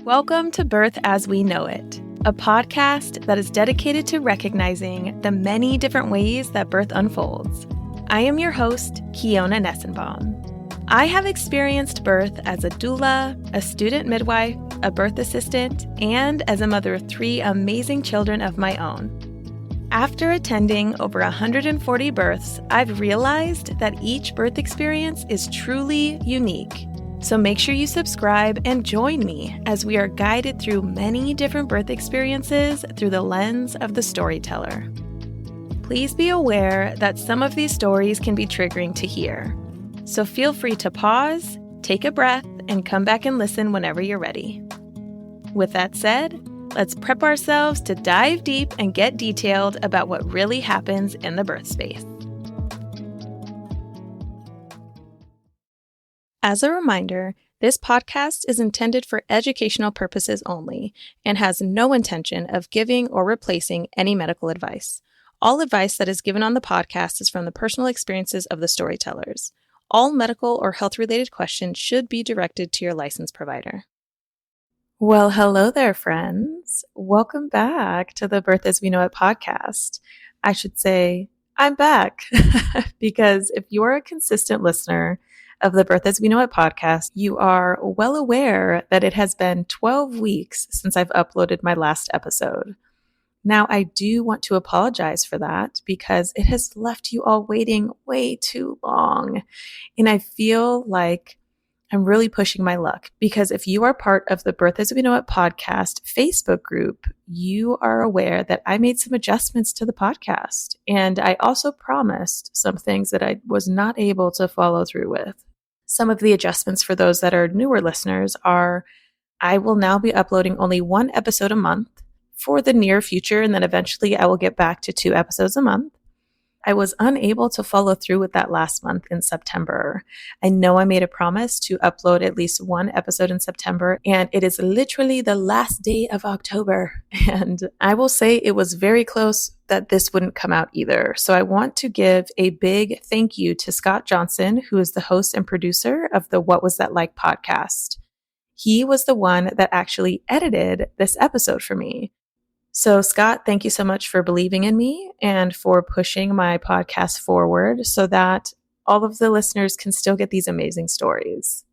Welcome to Birth as We Know It, a podcast that is dedicated to recognizing the many different ways that birth unfolds. I am your host, Kiona Nessenbaum. I have experienced birth as a doula, a student midwife, a birth assistant, and as a mother of 3 amazing children of my own. After attending over 140 births, I've realized that each birth experience is truly unique. So make sure you subscribe and join me as we are guided through many different birth experiences through the lens of the storyteller. Please be aware that some of these stories can be triggering to hear. So feel free to pause, take a breath, and come back and listen whenever you're ready. With that said, let's prep ourselves to dive deep and get detailed about what really happens in the birth space. As a reminder, this podcast is intended for educational purposes only and has no intention of giving or replacing any medical advice. All advice that is given on the podcast is from the personal experiences of the storytellers. All medical or health-related questions should be directed to your licensed provider. Well, hello there, friends. Welcome back to the Birth as We Know It podcast. I should say, I'm back because if you're a consistent listener of the Birth as We Know It podcast, you are well aware that it has been 12 weeks since I've uploaded my last episode. Now, I do want to apologize for that because it has left you all waiting way too long. And I feel like I'm really pushing my luck because if you are part of the Birth as We Know It podcast Facebook group, you are aware that I made some adjustments to the podcast. And I also promised some things that I was not able to follow through with. Some of the adjustments for those that are newer listeners are I will now be uploading only 1 episode a month for the near future, and then eventually I will get back to 2 episodes a month. I was unable to follow through with that last month in September. I know I made a promise to upload at least 1 episode in September, and it is literally the last day of October. And I will say it was very close that this wouldn't come out either. So I want to give a big thank you to Scott Johnson, who is the host and producer of the What Was That Like podcast. He was the one that actually edited this episode for me. So Scott, thank you so much for believing in me and for pushing my podcast forward so that all of the listeners can still get these amazing stories.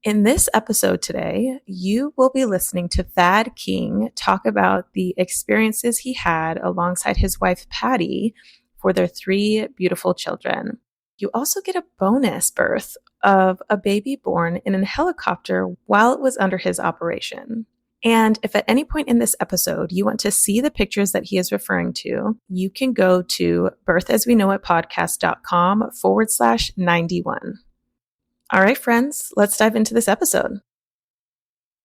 In this episode today, you will be listening to Thad King talk about the experiences he had alongside his wife, Patty, for their 3 beautiful children. You also get a bonus birth of a baby born in a helicopter while it was under his operation. And if at any point in this episode you want to see the pictures that he is referring to, you can go to birthasweknowitpodcast.com/91. All right, friends, let's dive into this episode.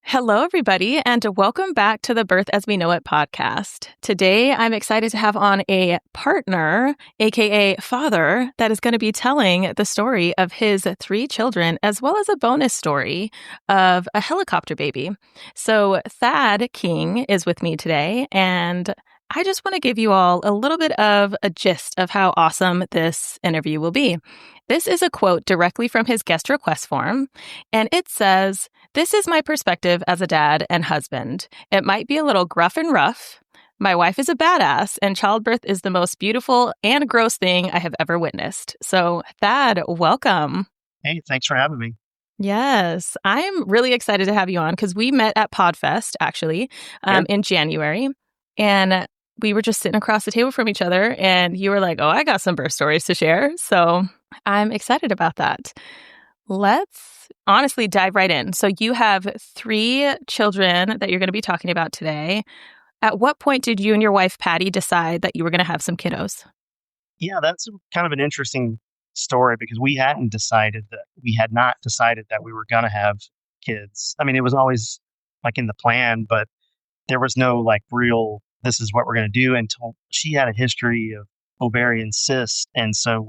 Hello, everybody, and welcome back to the Birth as We Know It podcast. Today, I'm excited to have on a partner, aka father, that is going to be telling the story of his 3 children, as well as a bonus story of a helicopter baby. So Thad King is with me today, and I just want to give you all a little bit of a gist of how awesome this interview will be. This is a quote directly from his guest request form, and it says, "This is my perspective as a dad and husband. It might be a little gruff and rough. My wife is a badass, and childbirth is the most beautiful and gross thing I have ever witnessed." So, Thad, welcome. Hey, thanks for having me. Yes, I'm really excited to have you on because we met at PodFest, actually, in January, and we were just sitting across the table from each other, and you were like, "Oh, I got some birth stories to share." So I'm excited about that. Let's honestly dive right in. So you have 3 children that you're going to be talking about today. At what point did you and your wife, Patty, decide that you were going to have some kiddos? Yeah, that's kind of an interesting story because we had not decided that we were going to have kids. I mean, it was always like in the plan, but there was no like real, this is what we're going to do until she had a history of ovarian cysts. And so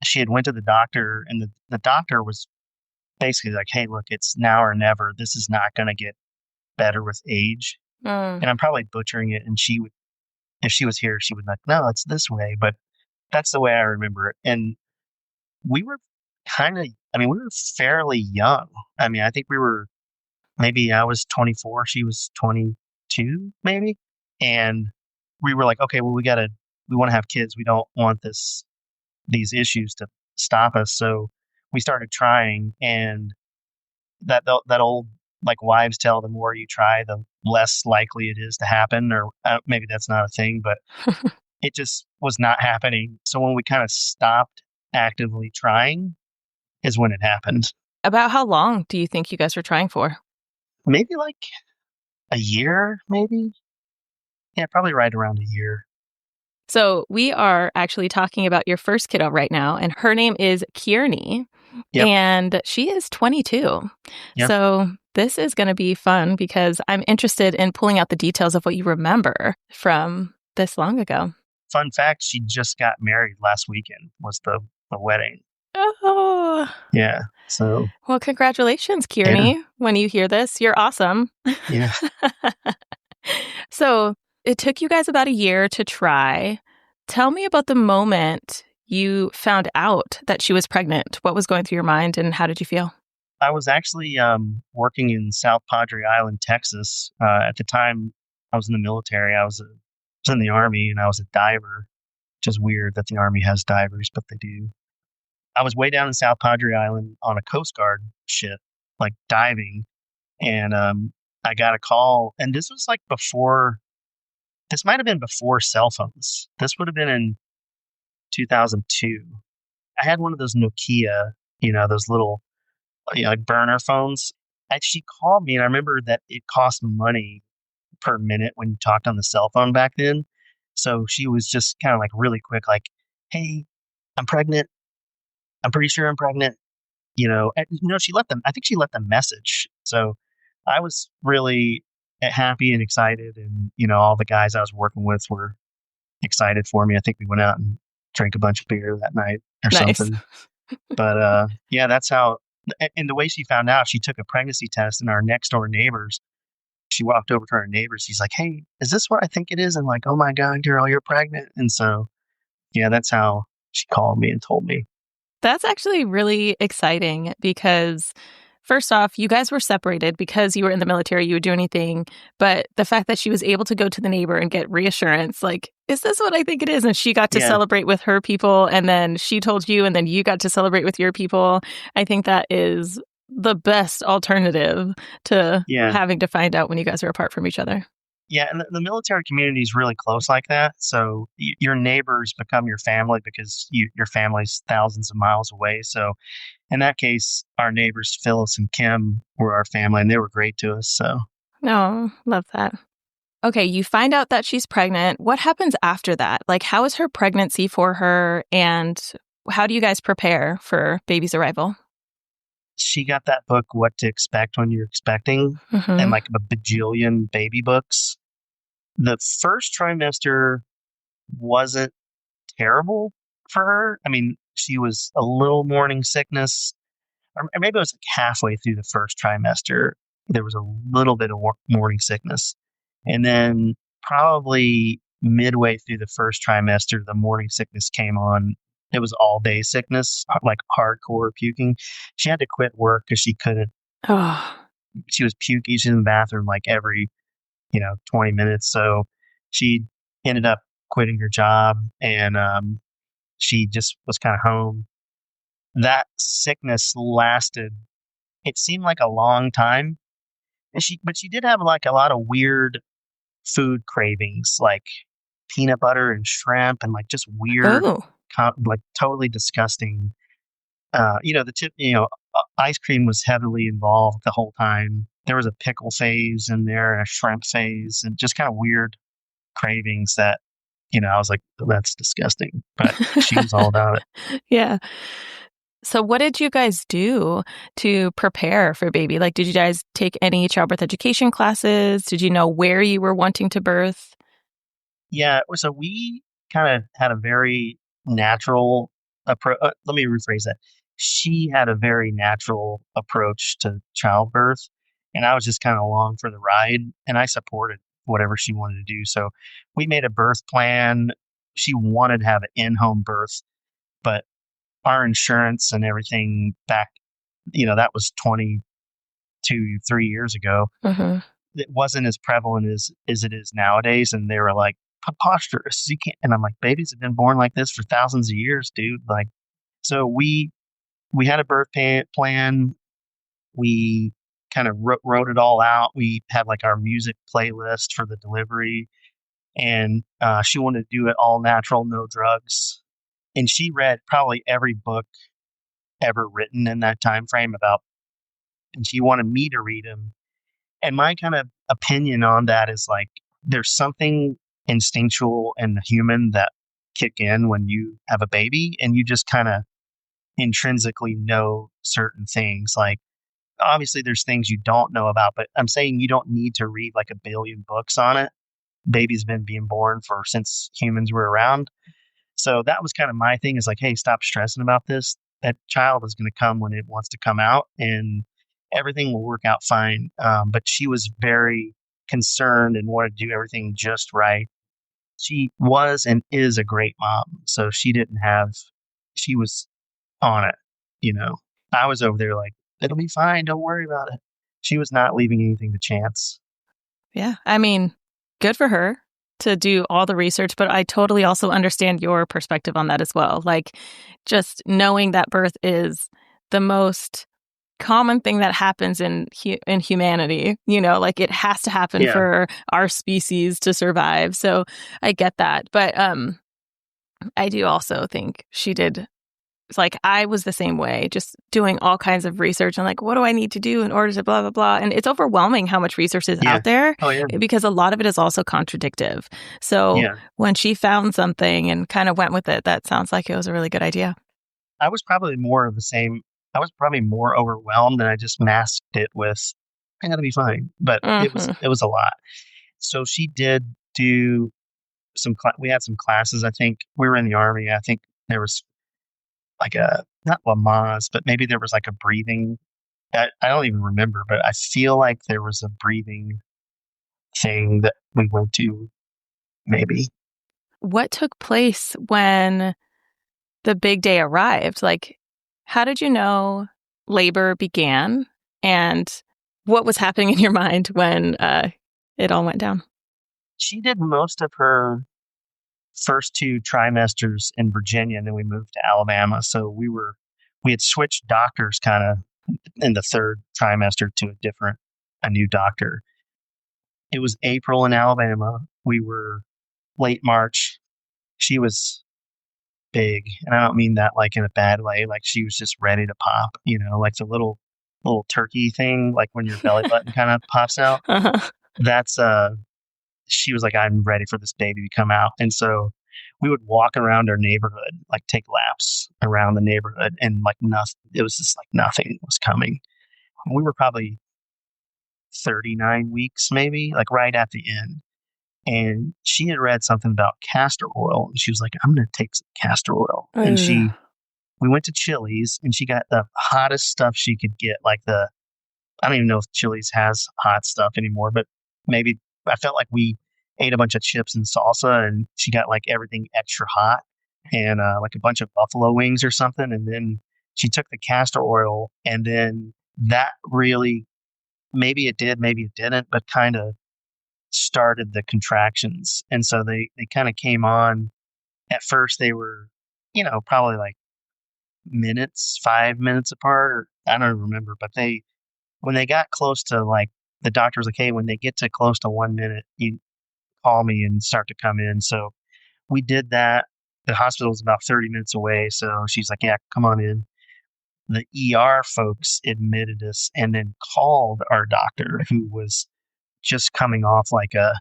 she had went to the doctor, and the doctor was basically like, "Hey, look, it's now or never. This is not going to get better with age." And I'm probably butchering it. And if she was here, she would like, "No, it's this way." But that's the way I remember it. And we were we were fairly young. I mean, I think we were maybe I was 24, she was 22, maybe. And we were like, okay, well, we want to have kids. We don't want these issues to stop us. So we started trying, and that old like wives tale, the more you try, the less likely it is to happen. Or maybe that's not a thing, but it just was not happening. So when we kind of stopped actively trying, is when it happened. About how long do you think you guys were trying for? Maybe like a year, maybe. Yeah, probably right around a year. So we are actually talking about your first kiddo right now, and her name is Kearney, Yep. and she is 22. Yep. So this is going to be fun because I'm interested in pulling out the details of what you remember from this long ago. Fun fact, she just got married last weekend, was the wedding. Oh, Yeah. So, well, congratulations, yeah. Kearney. When you hear this, you're awesome. Yeah. So it took you guys about a year to try. Tell me about the moment you found out that she was pregnant. What was going through your mind and how did you feel? I was actually working in South Padre Island, Texas. At the time, I was in the military. I was in the Army, and I was a diver, which is weird that the Army has divers, but they do. I was way down in South Padre Island on a Coast Guard ship, like diving, and I got a call. And this was like before, this might have been before cell phones. This would have been in 2002. I had one of those Nokia, those little like burner phones. And she called me, and I remember that it cost money per minute when you talked on the cell phone back then. So she was just kind of like really quick, like, "Hey, I'm pregnant. I'm pretty sure I'm pregnant." She left them. I think she left a message. So I was really happy and excited, and all the guys I was working with were excited for me. I think we went out and drank a bunch of beer that night or Nice. something. But yeah, that's how. And the way she found out, she took a pregnancy test, and our next door neighbors. She walked over to our neighbors. She's like, "Hey, is this what I think it is?" And like, "Oh my God, girl, you're pregnant." And so, yeah, that's how she called me and told me. That's actually really exciting because, first off, you guys were separated because you were in the military, you would do anything. But the fact that she was able to go to the neighbor and get reassurance, like, is this what I think it is? And she got to Yeah, celebrate with her people. And then she told you, and then you got to celebrate with your people. I think that is the best alternative to yeah, having to find out when you guys are apart from each other. yeah. And the military community is really close like that. So your neighbors become your family because your family's thousands of miles away. So in that case, our neighbors Phyllis and Kim were our family, and they were great to us. So No, love that. Okay, you find out that she's pregnant. What happens after that? Like, how is her pregnancy for her? And how do you guys prepare for baby's arrival? she got that book, What to Expect When You're Expecting, and Mm-hmm. like a bajillion baby books. The first trimester wasn't terrible for her. I mean, she was a little morning sickness, or maybe it was like halfway through the first trimester. There was a little bit of morning sickness. And then probably midway through the first trimester, the morning sickness came on. It was all day sickness, like hardcore puking. She had to quit work because she couldn't. Oh, She was puking. She's in the bathroom like every 20 minutes. So she ended up quitting her job, and she just was kind of home. That sickness lasted, it seemed like a long time. But she did have like a lot of weird food cravings, like peanut butter and shrimp and like just weird, oh, like totally disgusting. Ice cream was heavily involved the whole time. There was a pickle phase in there and a shrimp phase and just kind of weird cravings that, I was like, that's disgusting. But she was all about it. yeah. So, what did you guys do to prepare for baby? Like, did you guys take any childbirth education classes? Did you know where you were wanting to birth? Yeah. So we kind of had a very natural approach. Let me rephrase that. She had a very natural approach to childbirth, and I was just kind of along for the ride, and I supported whatever she wanted to do. So we made a birth plan. She wanted to have an in-home birth, but our insurance and everything back, that was 2-3 years ago, Mm-hmm. it wasn't as prevalent as it is nowadays. And they were like, preposterous. You can't. And I'm like, babies have been born like this for thousands of years, dude. Like, so we had a plan. We kind of wrote it all out. We had like our music playlist for the delivery, and she wanted to do it all natural, no drugs. And she read probably every book ever written in that time frame about, and she wanted me to read them. And my kind of opinion on that is like, there's something instinctual in the human that kick in when you have a baby, and you just kind of intrinsically know certain things. Like, obviously there's things you don't know about, but I'm saying you don't need to read like a billion books on it. Baby's been being born for since humans were around. So that was kind of my thing, is like, hey, stop stressing about this. That child is going to come when it wants to come out, and everything will work out fine. But she was very concerned and wanted to do everything just right. She was and is a great mom. So she was on it, you know. I was over there like, it'll be fine. Don't worry about it. She was not leaving anything to chance. Yeah. I mean, good for her to do all the research, but I totally also understand your perspective on that as well. Like, just knowing that birth is the most common thing that happens in humanity, like it has to happen for our species to survive. So I get that. But I do also think she did. It's like, I was the same way, just doing all kinds of research and like, what do I need to do in order to blah, blah, blah. And it's overwhelming how much research is out there, because a lot of it is also contradictive. So when she found something and kind of went with it, that sounds like it was a really good idea. I was probably more of the same. I was probably more overwhelmed, and I just masked it with, I gotta be fine. But it was a lot. So she did do we had some classes. I think we were in the Army. I think there was like not Lamaze, but maybe there was like a breathing. I don't even remember, but I feel like there was a breathing thing that we went to, maybe. What took place when the big day arrived? Like, how did you know labor began, and what was happening in your mind when it all went down? She did most of her first 2 trimesters in Virginia, and then we moved to Alabama. So we had switched doctors kind of in the 3rd trimester to a new doctor. It was April in Alabama. We were late March. She was big, and I don't mean that like in a bad way. Like, she was just ready to pop, like the little turkey thing, like when your belly button kind of pops out. That's she was like, I'm ready for this baby to come out. And so we would walk around our neighborhood, like take laps around the neighborhood, and like nothing, it was just like nothing was coming. And we were probably 39 weeks, maybe, like right at the end. And she had read something about castor oil, and she was like, I'm going to take some castor oil. And we went to Chili's, and she got the hottest stuff she could get. Like I don't even know if Chili's has hot stuff anymore, but maybe I felt like we ate a bunch of chips and salsa, and she got like everything extra hot, and like a bunch of buffalo wings or something. And then she took the castor oil, and then that really, maybe it did, maybe it didn't, but kind of started the contractions. And so they kind of came on. At first they were, probably like 5 minutes apart, or I don't remember, but when they got close to, like, the doctor was like, hey, when they get to close to 1 minute, you call me and start to come in. So we did that. The hospital was about 30 minutes away. So she's like, yeah, come on in. The ER folks admitted us and then called our doctor, who was just coming off like a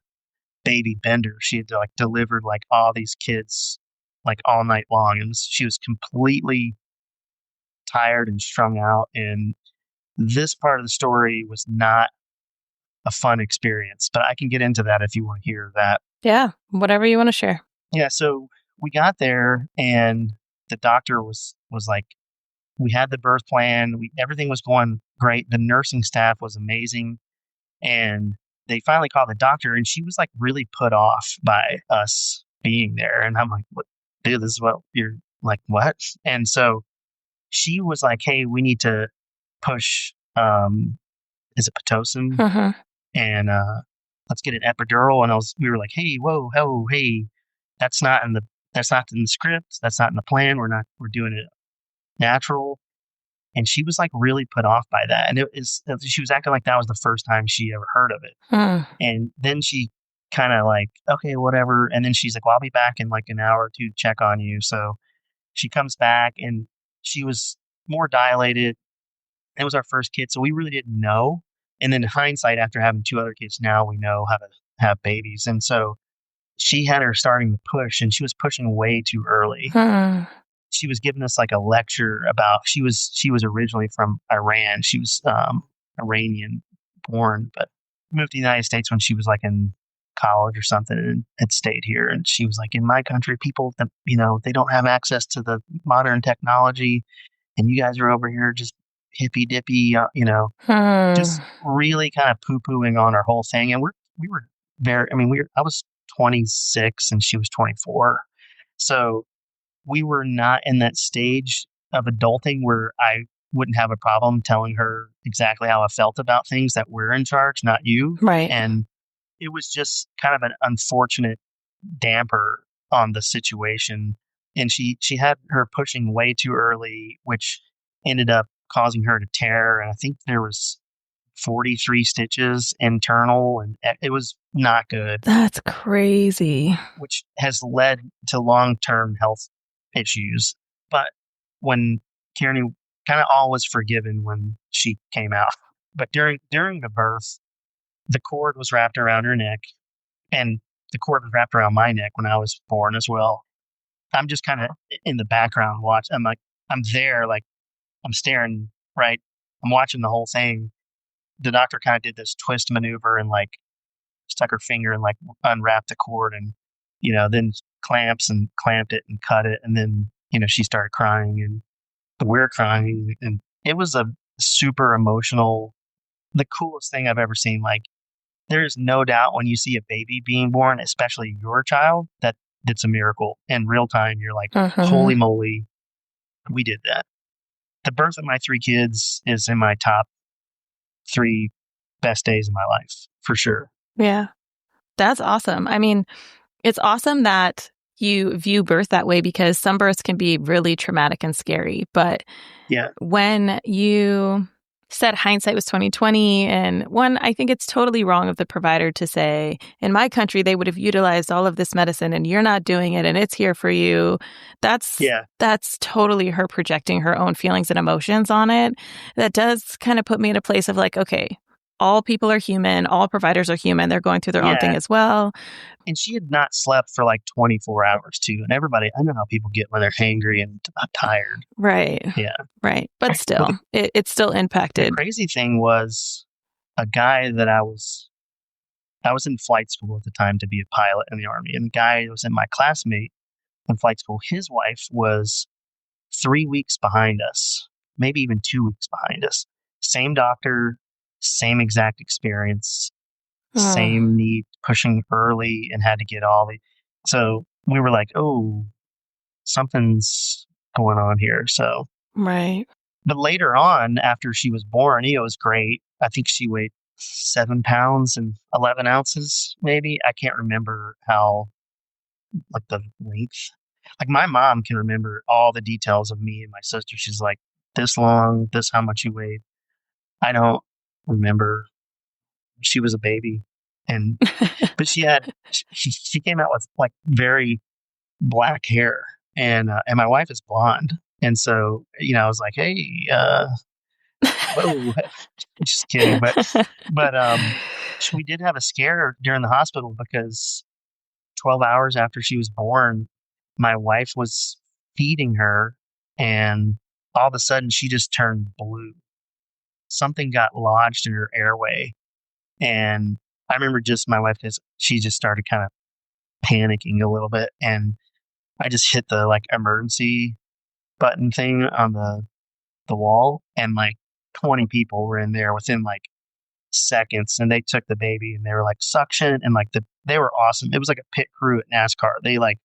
baby bender. She had like delivered like all these kids like all night long. And she was completely tired and strung out. And this part of the story was not a fun experience, but I can get into that if you want to hear that. Yeah, whatever you want to share. Yeah, so we got there, and the doctor was like, we had the birth plan, everything was going great. The nursing staff was amazing, and they finally called the doctor, and she was like really put off by us being there. And I'm like, what, dude, this is what you're like, what? And so she was like, hey, we need to push is it Pitocin? Uh-huh. And let's get an epidural. And we were like, hey, whoa, ho, hey, that's not in the script. That's not in the plan. We're doing it natural. And she was like really put off by that. And she was acting like that was the first time she ever heard of it. Hmm. And then she kind of like, okay, whatever. And then she's like, well, I'll be back in like an hour or two to check on you. So she comes back and she was more dilated. It was our first kid. So we really didn't know. And then in hindsight, after having two other kids, now we know how to have babies. And so she had her starting to push and she was pushing way too early. Hmm. She was giving us like a lecture about, she was originally from Iran. She was Iranian born, but moved to the United States when she was like in college or something and had stayed here. And she was like, in my country, people that, they don't have access to the modern technology. And you guys are over here just hippy dippy, Hmm. just really kind of poo pooing on our whole thing. And we were very, I mean, I was 26 and she was 24. So we were not in that stage of adulting where I wouldn't have a problem telling her exactly how I felt about things, that we're in charge, not you. Right. And it was just kind of an unfortunate damper on the situation. And she had her pushing way too early, which ended up causing her to tear. And I think there was 43 stitches internal, and it was not good, That's crazy. which has led to long-term health issues. But when Kearney, kind of all was forgiven when she came out. But during the birth, the cord was wrapped around her neck, and the cord was wrapped around my neck when I was born as well. I'm just kind of in the background watch. I'm there, like I'm staring, right? I'm watching the whole thing. The doctor kind of did this twist maneuver and like stuck her finger and like unwrapped the cord and, then clamps and clamped it and cut it. And then, she started crying and we're crying. And it was a super emotional, the coolest thing I've ever seen. Like, there's no doubt when you see a baby being born, especially your child, that it's a miracle. In real time, you're like, Uh-huh. holy moly, we did that. The birth of my three kids is in my top 3 best days of my life, for sure. Yeah. That's awesome. I mean, it's awesome that you view birth that way because some births can be really traumatic and scary. But Yeah. when you said hindsight was 2020, and one, I think it's totally wrong of the provider to say, in my country, they would have utilized all of this medicine and you're not doing it and it's here for you. That's totally her projecting her own feelings and emotions on it. That does kind of put me in a place of like, okay, all people are human. All providers are human. They're going through their own thing as well. And she had not slept for like 24 hours too. And I know how people get when they're hangry and tired. Right. Yeah. Right. But still, it's still impacted. The crazy thing was a guy that I was in flight school at the time to be a pilot in the Army. And the guy was in my classmate in flight school. His wife was 3 weeks behind us, maybe even 2 weeks behind us. Same doctor, same exact experience, same need, pushing early and had to get so we were like, oh, something's going on here. So, right. But later on, after she was born, it was great. I think she weighed 7 pounds and 11 ounces, maybe. I can't remember how, like the length. Like my mom can remember all the details of me and my sister. She's like, this long, this how much you weighed. I don't remember. She was a baby. But she came out with like very black hair, and my wife is blonde, and so I was like, hey, whoa, just kidding, but we did have a scare during the hospital because 12 hours after she was born, my wife was feeding her, and all of a sudden she just turned blue. Something got lodged in her airway, and I remember my wife she just started kind of panicking a little bit, and I just hit the like emergency button thing on the wall, and like 20 people were in there within like seconds, and they took the baby and they were like suction, and like they were awesome. It was like a pit crew at NASCAR. They like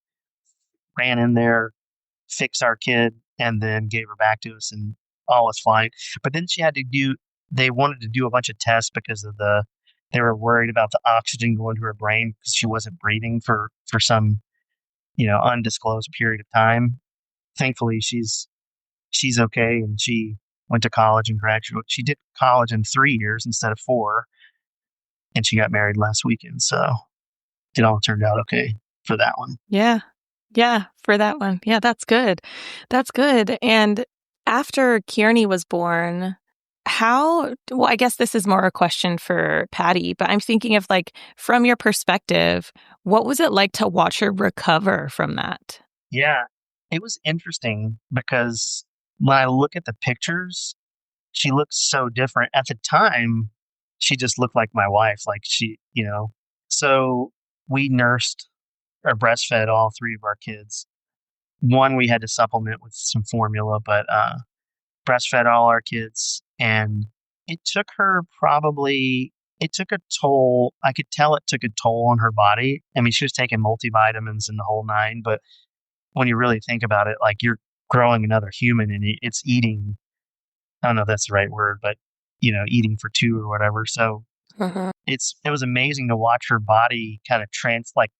ran in there, fixed our kid, and then gave her back to us, and all was fine. But then she had to do they wanted to do a bunch of tests because of they were worried about the oxygen going to her brain because she wasn't breathing for some, undisclosed period of time. Thankfully, she's okay, and she went to college and graduated. She did college in 3 years instead of 4, and she got married last weekend. So it all turned out okay for that one. Yeah. Yeah, for that one. Yeah, that's good. That's good. And after Kearney was born, well, I guess this is more a question for Patty, but I'm thinking of like, from your perspective, what was it like to watch her recover from that? Yeah, it was interesting because when I look at the pictures, she looks so different. At the time, she just looked like my wife. Like so we nursed or breastfed all 3 of our kids. One, we had to supplement with some formula, but breastfed all our kids. And it took her it took a toll. I could tell it took a toll on her body. I mean, she was taking multivitamins and the whole nine, but when you really think about it, like you're growing another human and it's eating, I don't know if that's the right word, but eating for 2 or whatever. So Uh-huh. it was amazing to watch her body kind of like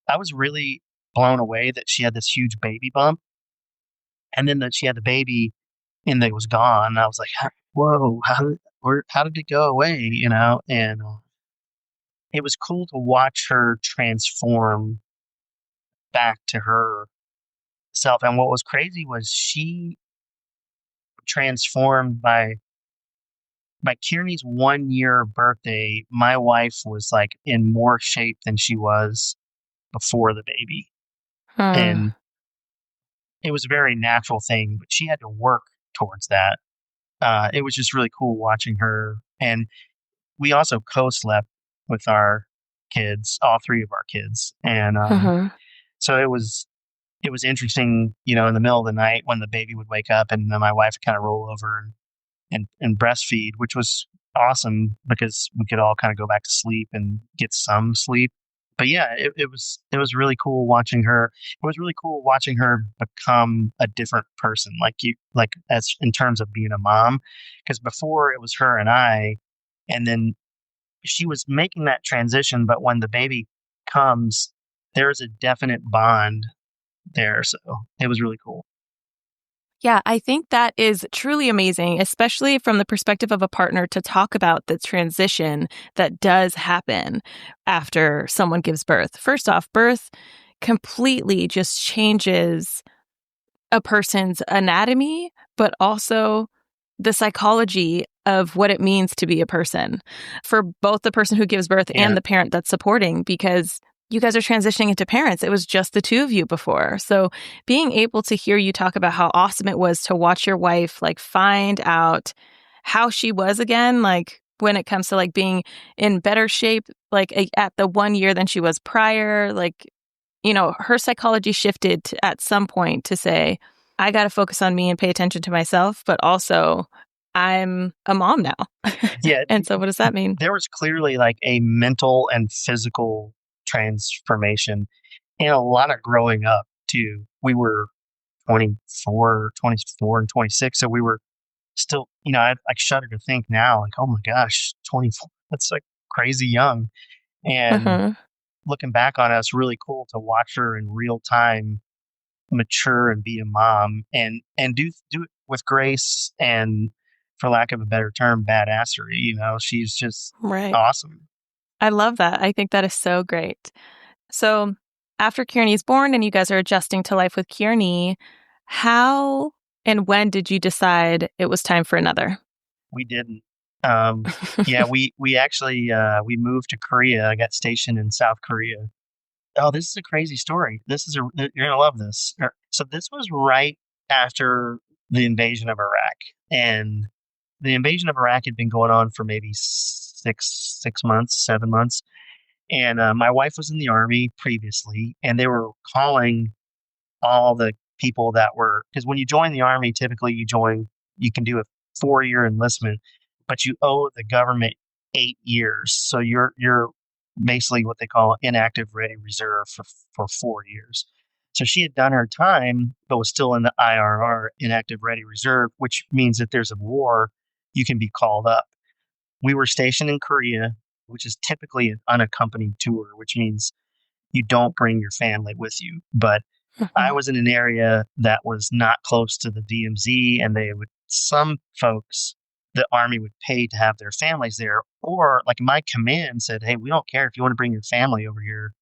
I was really blown away that she had this huge baby bump, and then that she had the baby and it was gone. I was like, whoa, how did it go away? And it was cool to watch her transform back to her self. And what was crazy was she transformed by Kearney's 1 year birthday. My wife was like in more shape than she was before the baby. Huh. And it was a very natural thing, but she had to work towards that. It was just really cool watching her. And we also co-slept with our kids, all 3 of our kids. And Uh-huh. so it was interesting, in the middle of the night when the baby would wake up and then my wife would kind of roll over and breastfeed, which was awesome because we could all kind of go back to sleep and get some sleep. But yeah, it was really cool watching her. It was really cool watching her become a different person, like as in terms of being a mom, because before it was her and I, and then she was making that transition. But when the baby comes, there is a definite bond there. So it was really cool. Yeah, I think that is truly amazing, especially from the perspective of a partner to talk about the transition that does happen after someone gives birth. First off, birth completely just changes a person's anatomy, but also the psychology of what it means to be a person for both the person who gives birth Yeah. and the parent that's supporting, because you guys are transitioning into parents. It was just the 2 of you before. So being able to hear you talk about how awesome it was to watch your wife like find out how she was again, like when it comes to like being in better shape, like at the 1 year than she was prior, like, her psychology shifted at some point to say, I got to focus on me and pay attention to myself, but also I'm a mom now. Yeah. And so what does that mean? There was clearly like a mental and physical transformation and a lot of growing up too. We were 24 and 26. So we were still, I shudder to think now, like, oh my gosh, 24, that's like crazy young. And Uh-huh. looking back on it, it's really cool to watch her in real time mature and be a mom and do it with grace and, for lack of a better term, badassery. She's just Right. awesome. I love that. I think that is so great. So after Kearney's born and you guys are adjusting to life with Kearney, how and when did you decide it was time for another? We didn't. Yeah, we actually we moved to Korea. I got stationed in South Korea. Oh, this is a crazy story. You're gonna love this. So this was right after the invasion of Iraq, and the invasion of Iraq had been going on for maybe 6 months, 7 months. And my wife was in the army previously, and they were calling all the people that were, because when you join the army, typically you can do a 4 year enlistment, but you owe the government 8 years. So you're basically what they call inactive ready reserve for 4 years. So she had done her time, but was still in the IRR, inactive ready reserve, which means if there's a war, you can be called up. we were stationed in Korea, which is typically an unaccompanied tour, which means you don't bring your family with you. But I Mhm. was in an area that was not close to the DMZ, and some folks, the Army would pay to have their families there. Or, like, my command said, hey, we don't care if you want to bring your family over here.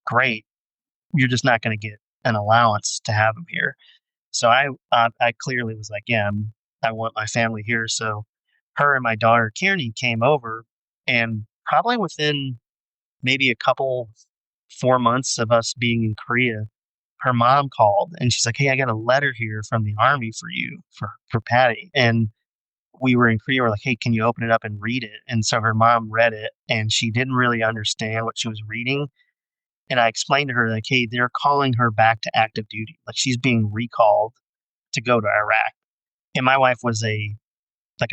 Great. You're just not going to get an allowance to have them here. So I clearly was like, yeah, I want my family here. So her and my daughter Kearney came over, and probably within maybe a couple 4 months of us being in Korea, her mom called and she's like, "Hey, I got a letter here from the Army for you for Patty." And we were in Korea. We're like, "Hey, can you open it up and read it?" And so her mom read it, and she didn't really understand what she was reading. And I explained to her, like, "Hey, they're calling her back to active duty. Like, she's being recalled to go to Iraq." And my wife was a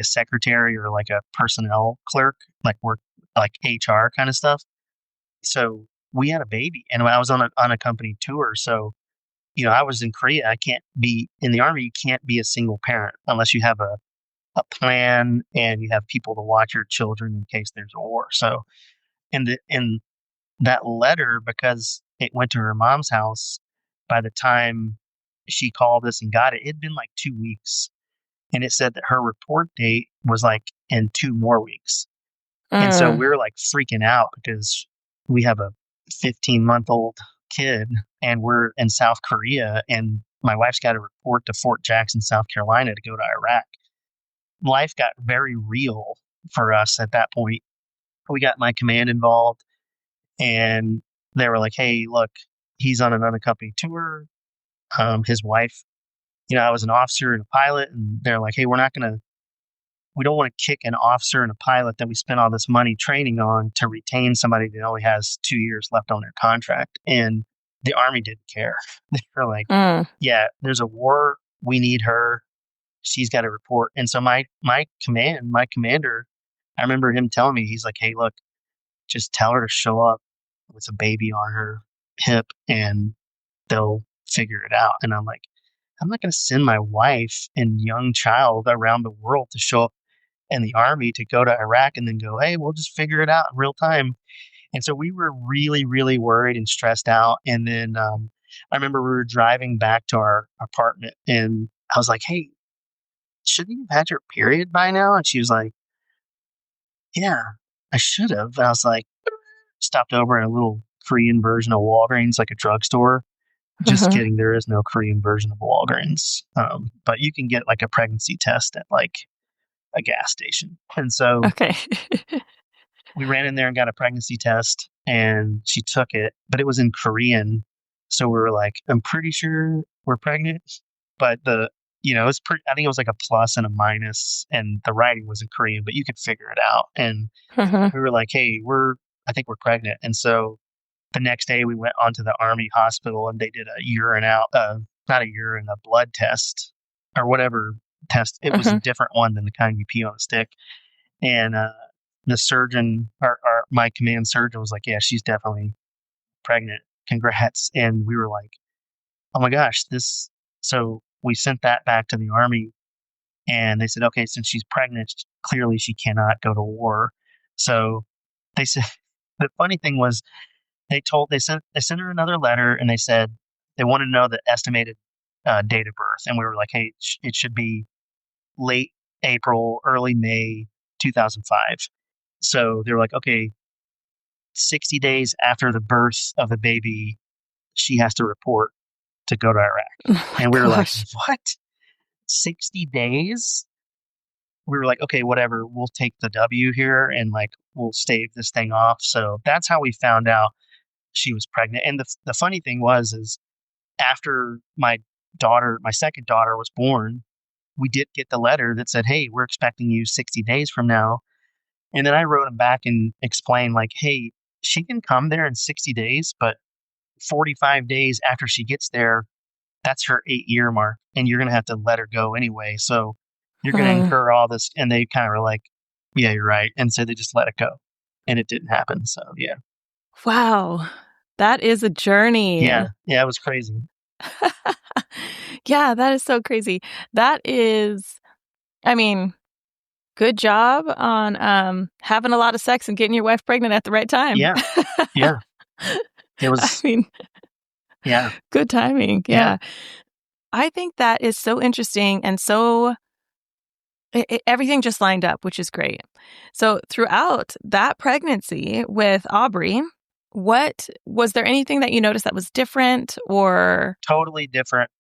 secretary or like a personnel clerk, like work like HR kind of stuff. So we had a baby, and when I was on an unaccompanied tour, so I was in Korea. I can't be in the Army. You can't be a single parent unless you have a plan and you have people to watch your children in case there's a war. So in that letter, because it went to her mom's house, by the time she called us and got it, it'd been like 2 weeks. And it said that her report date was like in 2 more weeks. And so Mm. we're like freaking out because we have a 15-month-old kid and we're in South Korea, and my wife's got to report to Fort Jackson, South Carolina to go to Iraq. Life got very real for us at that point. We got my command involved, and they were like, "Hey, look, he's on an unaccompanied tour. His wife, I was an officer and a pilot, and they're like, hey, we don't want to kick an officer and a pilot that we spent all this money training on to retain somebody that only has 2 years left on their contract." And the Army didn't care. They were like, Mm. yeah, there's a war. We need her. She's got to report. And so my commander, I remember him telling me, he's like, hey, look, just tell her to show up with a baby on her hip and they'll figure it out. And I'm like, I'm not going to send my wife and young child around the world to show up in the Army to go to Iraq and then go, hey, we'll just figure it out in real time. And so we were really, really worried and stressed out. And then I remember we were driving back to our apartment, and I was like, hey, shouldn't you have had your period by now? And she was like, yeah, I should have. And I was like, stopped over at a little Korean version of Walgreens, like a drugstore. Just Mhm. kidding. There is no Korean version of Walgreens. But you can get like a pregnancy test at like a gas station. And so Okay. we ran in there and got a pregnancy test, and she took it, but it was in Korean. So we were like, I'm pretty sure we're pregnant. But it's pretty, I think it was like a plus and a minus, and the writing was in Korean, but you could figure it out. And Mhm. we were like, hey, I think we're pregnant. And so the next day we went onto the Army hospital and they did a not a urine, a blood test or whatever test. It was a Mhm. different one than the kind you pee on a stick. And the surgeon, or my command surgeon, was like, "Yeah, she's definitely pregnant. Congrats!" And we were like, "Oh my gosh, this!" So we sent that back to the Army, and they said, "Okay, since she's pregnant, clearly she cannot go to war." So they said the funny thing was they sent her another letter, and they said they wanted to know the estimated date of birth, and we were like, "Hey, it should be late April, early May 2005." So they were like, "Okay, 60 days after the birth of the baby, she has to report to go to Iraq." Oh my And we were like, gosh. "What? 60 days?" We were like, "Okay, whatever. We'll take the W here and like we'll stave this thing off." So that's how we found out she was pregnant. And the funny thing is after my second daughter was born, we did get the letter that said, "Hey, we're expecting you 60 days from now." And then I wrote him back and explained, like, "Hey, she can come there in 60 days, but 45 days after she gets there, that's her 8-year mark, and you're going to have to let her go anyway. So you're going to Mm. incur all this." And they kind of were like, "Yeah, you're right." And so they just let it go, and it didn't happen. So yeah, Wow. That is a journey. yeah, it was crazy. Yeah, that is so crazy. That is, I mean, good job on having a lot of sex and getting your wife pregnant at the right time. Yeah. Yeah. It I was, mean, yeah. good timing. Yeah. Yeah. I think that is so interesting and so everything just lined up, which is great. So throughout that pregnancy with Aubrey, what was there anything that you noticed that was different or? Totally different.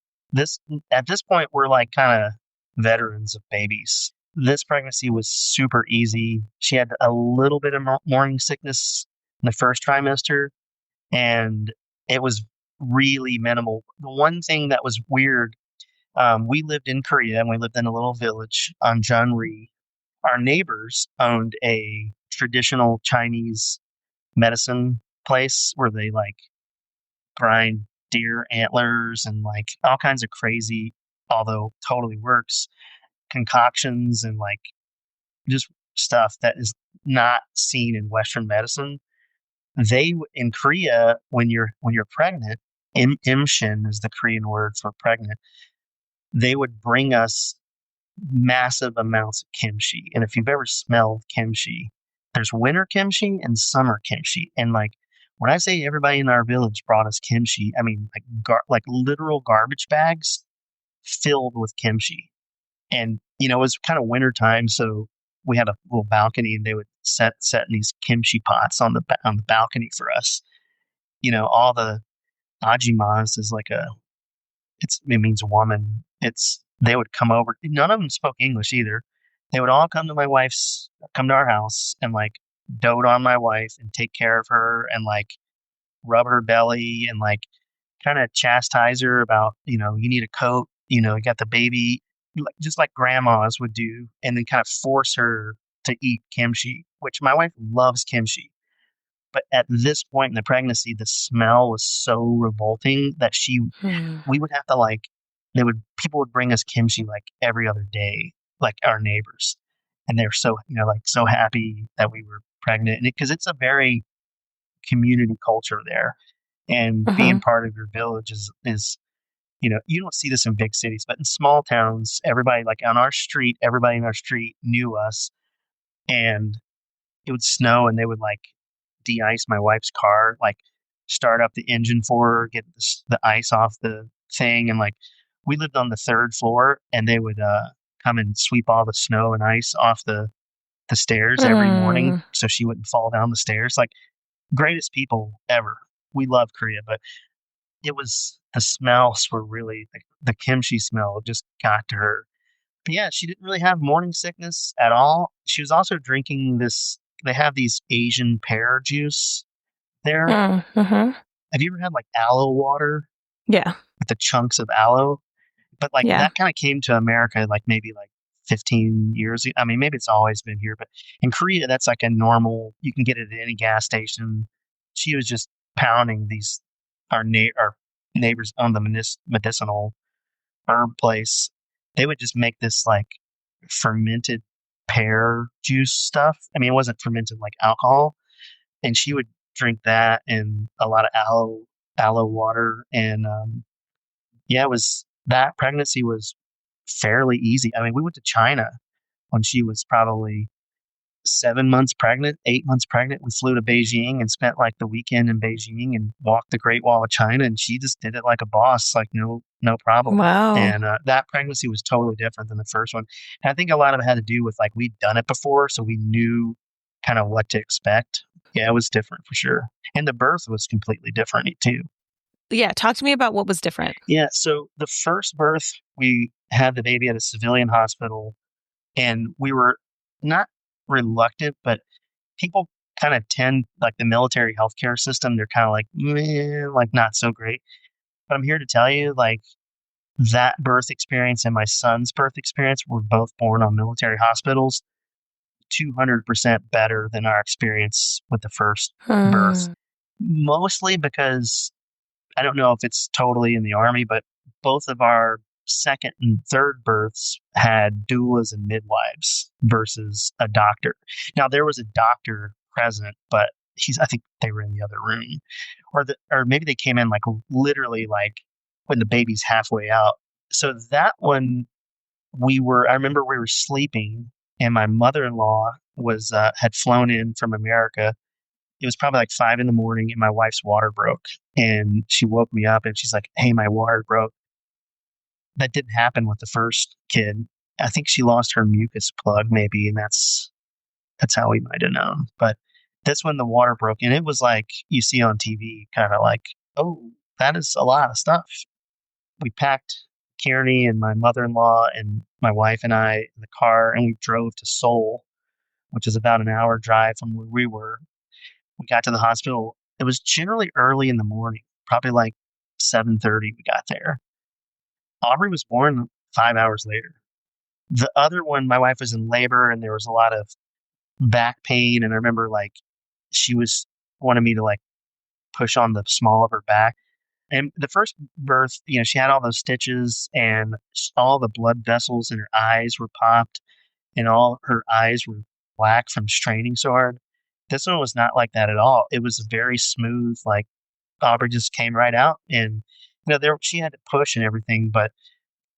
At this point, we're like kind of veterans of babies. This pregnancy was super easy. She had a little bit of morning sickness in the first trimester, and it was really minimal. The one thing that was weird, we lived in Korea and we lived in a little village on Jeonri. Our neighbors owned a traditional Chinese medicine place where they like grind deer antlers and like all kinds of crazy, although totally works, concoctions and like just stuff that is not seen in Western medicine. They in Korea, when you're pregnant, imshin is the Korean word for pregnant. They would bring us massive amounts of kimchi. And if you've ever smelled kimchi, there's winter kimchi and summer kimchi. And like when I say everybody in our village brought us kimchi, I mean like like literal garbage bags filled with kimchi. And it was kind of winter time, so we had a little balcony, and they would set in these kimchi pots on the balcony for us. All the ajimas is like it means woman. They would come over. None of them spoke English either. They would all come to our house and like dote on my wife and take care of her and like rub her belly and like kind of chastise her about, you need a coat, you got the baby, just like grandmas would do, and then kind of force her to eat kimchi, which my wife loves kimchi. But at this point in the pregnancy, the smell was so revolting that we would have to like, people would bring us kimchi like every other day, like our neighbors. And they're so, like so happy that we were pregnant. And because it's a very community culture there. And being part of your village is, you don't see this in big cities, but in small towns, everybody like on our street, everybody in our street knew us. And it would snow and they would like de-ice my wife's car, like start up the engine for her, get the ice off the thing. And like we lived on the third floor and they would come and sweep all the snow and ice off the stairs every morning so she wouldn't fall down the stairs. Like greatest people ever. We love Korea, but the smells were really the kimchi smell just got to her. But yeah, she didn't really have morning sickness at all. She was also drinking this. They have these Asian pear juice there. Have you ever had like aloe water? Yeah. With the chunks of aloe? But like that kind of came to America like maybe like 15 years ago. I mean, maybe it's always been here, but in Korea, that's like a normal, you can get it at any gas station. She was just pounding these, our neighbors owned the medicinal herb place. They would just make this like fermented pear juice stuff. I mean, it wasn't fermented like alcohol. And she would drink that and a lot of aloe water. And yeah, that pregnancy was fairly easy. I mean, we went to China when she was probably 7 months pregnant, 8 months pregnant. We flew to Beijing and spent like the weekend in Beijing and walked the Great Wall of China. And she just did it like a boss, like no problem. Wow. And that pregnancy was totally different than the first one. And I think a lot of it had to do with like we'd done it before, so we knew kind of what to expect. Yeah, it was different for sure. And the birth was completely different too. Yeah, talk to me about what was different. Yeah, so the first birth, we had the baby at a civilian hospital, and we were not reluctant, but people kind of tend, like the military healthcare system, they're kind of like, meh, like not so great. But I'm here to tell you, like that birth experience and my son's birth experience were both born on military hospitals, 200% better than our experience with the first birth. Mostly because I don't know if it's totally in the Army, but both of our second and third births had doulas and midwives versus a doctor. Now there was a doctor present, but I think they were in the other room, or maybe they came in like literally like when the baby's halfway out. So that one I remember we were sleeping and my mother-in-law was had flown in from America. It was probably like 5 a.m, and my wife's water broke, and she woke me up and she's like, "Hey, my water broke." That didn't happen with the first kid. I think she lost her mucus plug, maybe, and that's how we might have known. But that's when the water broke, and it was like you see on TV, kind of like, oh, that is a lot of stuff. We packed Kearney and my mother-in-law and my wife and I in the car, and we drove to Seoul, which is about an hour drive from where we were. We got to the hospital. It was generally early in the morning, probably like 7:30. We got there. Aubrey was born 5 hours later. The other one, my wife was in labor, and there was a lot of back pain. And I remember like she was wanted me to like push on the small of her back. And the first birth, she had all those stitches, and all the blood vessels in her eyes were popped, and all her eyes were black from straining so hard. This one was not like that at all. It was very smooth. Like Aubrey just came right out, and there she had to push and everything. But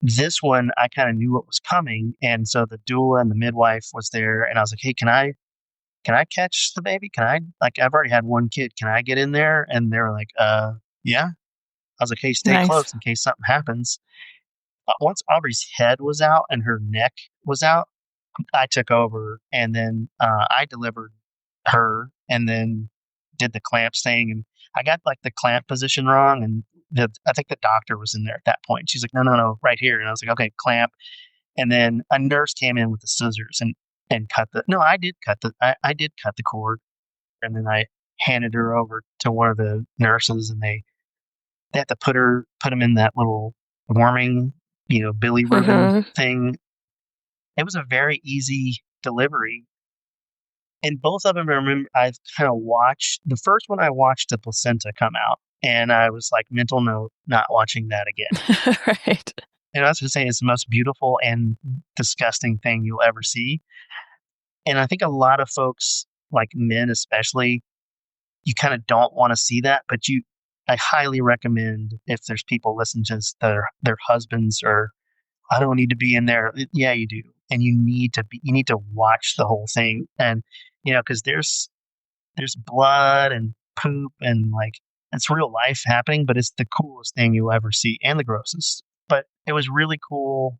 this one, I kind of knew what was coming, and so the doula and the midwife was there, and I was like, "Hey, can I catch the baby? Can I, like, I've already had one kid. Can I get in there?" And they were like, yeah. I was like, "Hey, stay Nice. close in case something happens." Once Aubrey's head was out and her neck was out, I took over, and then I delivered her, and then did the clamps thing. And I got like the clamp position wrong, and I think the doctor was in there at that point. She's like, "No, no, no, right here." And I was like, "Okay, clamp." And then a nurse came in with the scissors and cut the. No, I did cut the cord, and then I handed her over to one of the nurses, and they had to put him in that little warming, billy ribbon Mm-hmm. thing. It was a very easy delivery. And both of them, I remember, I've kind of watched the first one. I watched the placenta come out, and I was like, mental note, not watching that again. Right. And I was going to say, it's the most beautiful and disgusting thing you'll ever see. And I think a lot of folks, like men especially, you kind of don't want to see that, but I highly recommend, if there's people listening to this, their husbands, or I don't need to be in there. Yeah, you do. And you need to watch the whole thing. And, cause there's blood and poop, and like, it's real life happening, but it's the coolest thing you'll ever see, and the grossest. But it was really cool.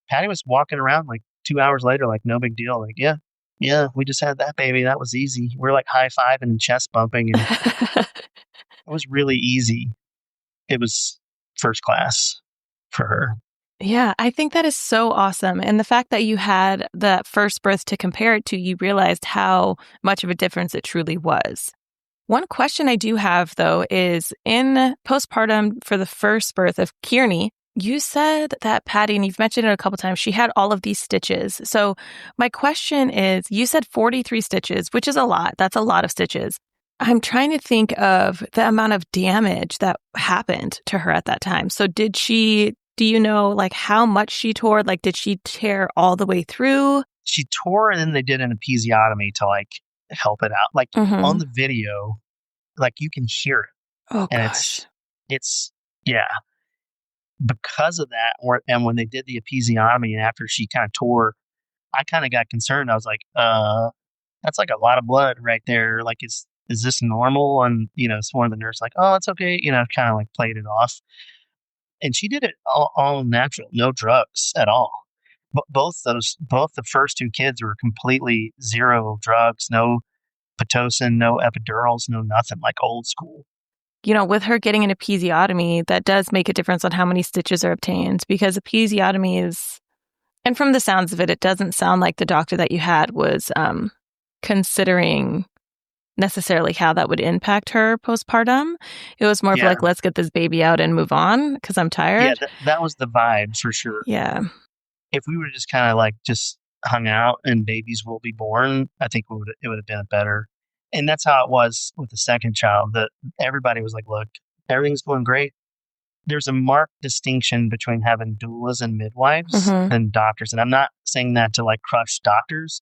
Patty was walking around like 2 hours later, like no big deal. Like, yeah, yeah, we just had that baby. That was easy. We're like high fiving and chest bumping, and it was really easy. It was first class for her. Yeah, I think that is so awesome. And the fact that you had that first birth to compare it to, you realized how much of a difference it truly was. One question I do have, though, is in postpartum for the first birth of Kearney, you said that Patty, and you've mentioned it a couple times, she had all of these stitches. So my question is, you said 43 stitches, which is a lot. That's a lot of stitches. I'm trying to think of the amount of damage that happened to her at that time. So do you know, like, how much she tore? Like, did she tear all the way through? She tore, and then they did an episiotomy to like help it out. Like on the video, like you can hear it. Oh, And gosh. it's yeah. Because of that, and when they did the episiotomy, and after she kind of tore, I kind of got concerned. I was like, that's like a lot of blood right there. Like, is this normal? And it's one of the nurses like, "Oh, it's okay," kind of like played it off. And she did it all natural, no drugs at all. But both the first two kids were completely zero drugs, no Pitocin, no epidurals, no nothing, like old school. With her getting an episiotomy, that does make a difference on how many stitches are obtained, because episiotomy is, and from the sounds of it, it doesn't sound like the doctor that you had was considering necessarily how that would impact her postpartum. It was more of like, let's get this baby out and move on because I'm tired. Yeah, that was the vibe for sure. Yeah. If we would have just kind of like just hung out and babies will be born, I think it would have been better. And that's how it was with the second child. That everybody was like, "Look, everything's going great." There's a marked distinction between having doulas and midwives and doctors. And I'm not saying that to like crush doctors.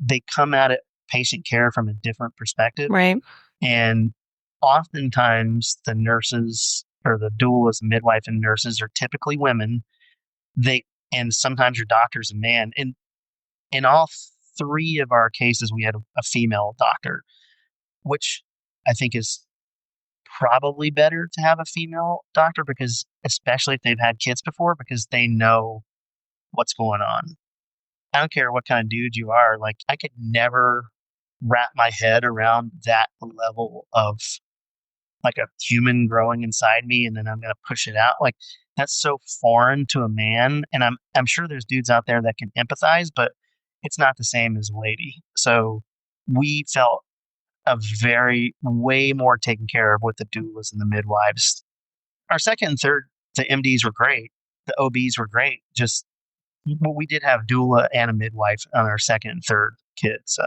They come at it, patient care, from a different perspective. Right. And oftentimes the nurses, or the doulas, midwife, and nurses are typically women. And sometimes your doctor's a man. And In all three of our cases, we had a female doctor, which I think is probably better to have a female doctor because, especially if they've had kids before, because they know what's going on. I don't care what kind of dude you are. Like, I could never wrap my head around that level of like a human growing inside me and then I'm going to push it out. Like, that's so foreign to a man. And I'm sure there's dudes out there that can empathize, but it's not the same as a lady. So we felt a very way more taken care of with the doulas and the midwives. Our second and third, the MDs were great. The OBs were great. Just we did have doula and a midwife on our second and third kid, so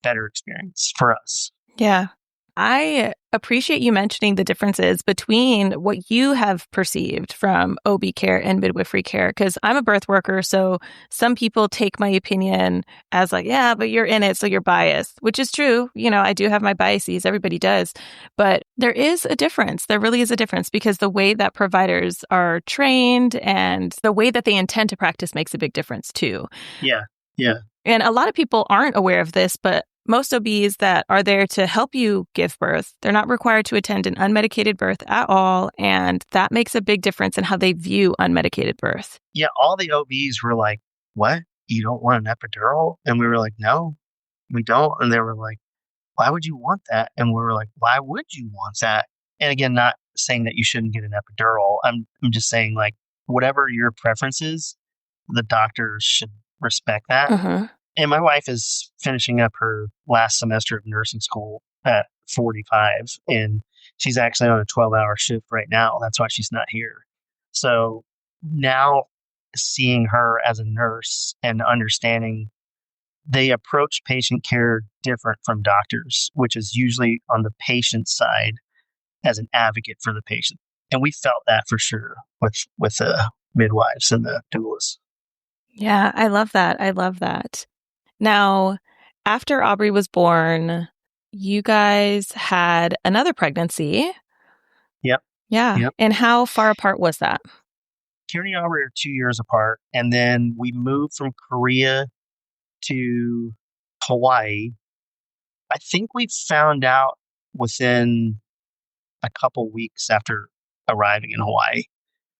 better experience for us. Yeah. I appreciate you mentioning the differences between what you have perceived from OB care and midwifery care, because I'm a birth worker. So some people take my opinion as like, yeah, but you're in it, so you're biased, which is true. You know, I do have my biases. Everybody does. But there is a difference. There really is a difference because the way that providers are trained and the way that they intend to practice makes a big difference too. Yeah. Yeah. And a lot of people aren't aware of this, but most OBs that are there to help you give birth, they're not required to attend an unmedicated birth at all. And that makes a big difference in how they view unmedicated birth. Yeah. All the OBs were like, what? You don't want an epidural? And we were like, no, we don't. And they were like, why would you want that? And we were like, why would you want that? And again, not saying that you shouldn't get an epidural. I'm just saying, like, whatever your preference is, the doctors should respect that. Uh-huh. And my wife is finishing up her last semester of nursing school at 45, and she's actually on a 12-hour shift right now. That's why she's not here. So now seeing her as a nurse and understanding they approach patient care different from doctors, which is usually on the patient side as an advocate for the patient. And we felt that for sure with the midwives and the doulas. Yeah, I love that. I love that. Now, after Aubrey was born, you guys had another pregnancy. Yep. Yeah. Yep. And how far apart was that? Kearney and Aubrey are 2 years apart. And then we moved from Korea to Hawaii. I think we found out within a couple weeks after arriving in Hawaii.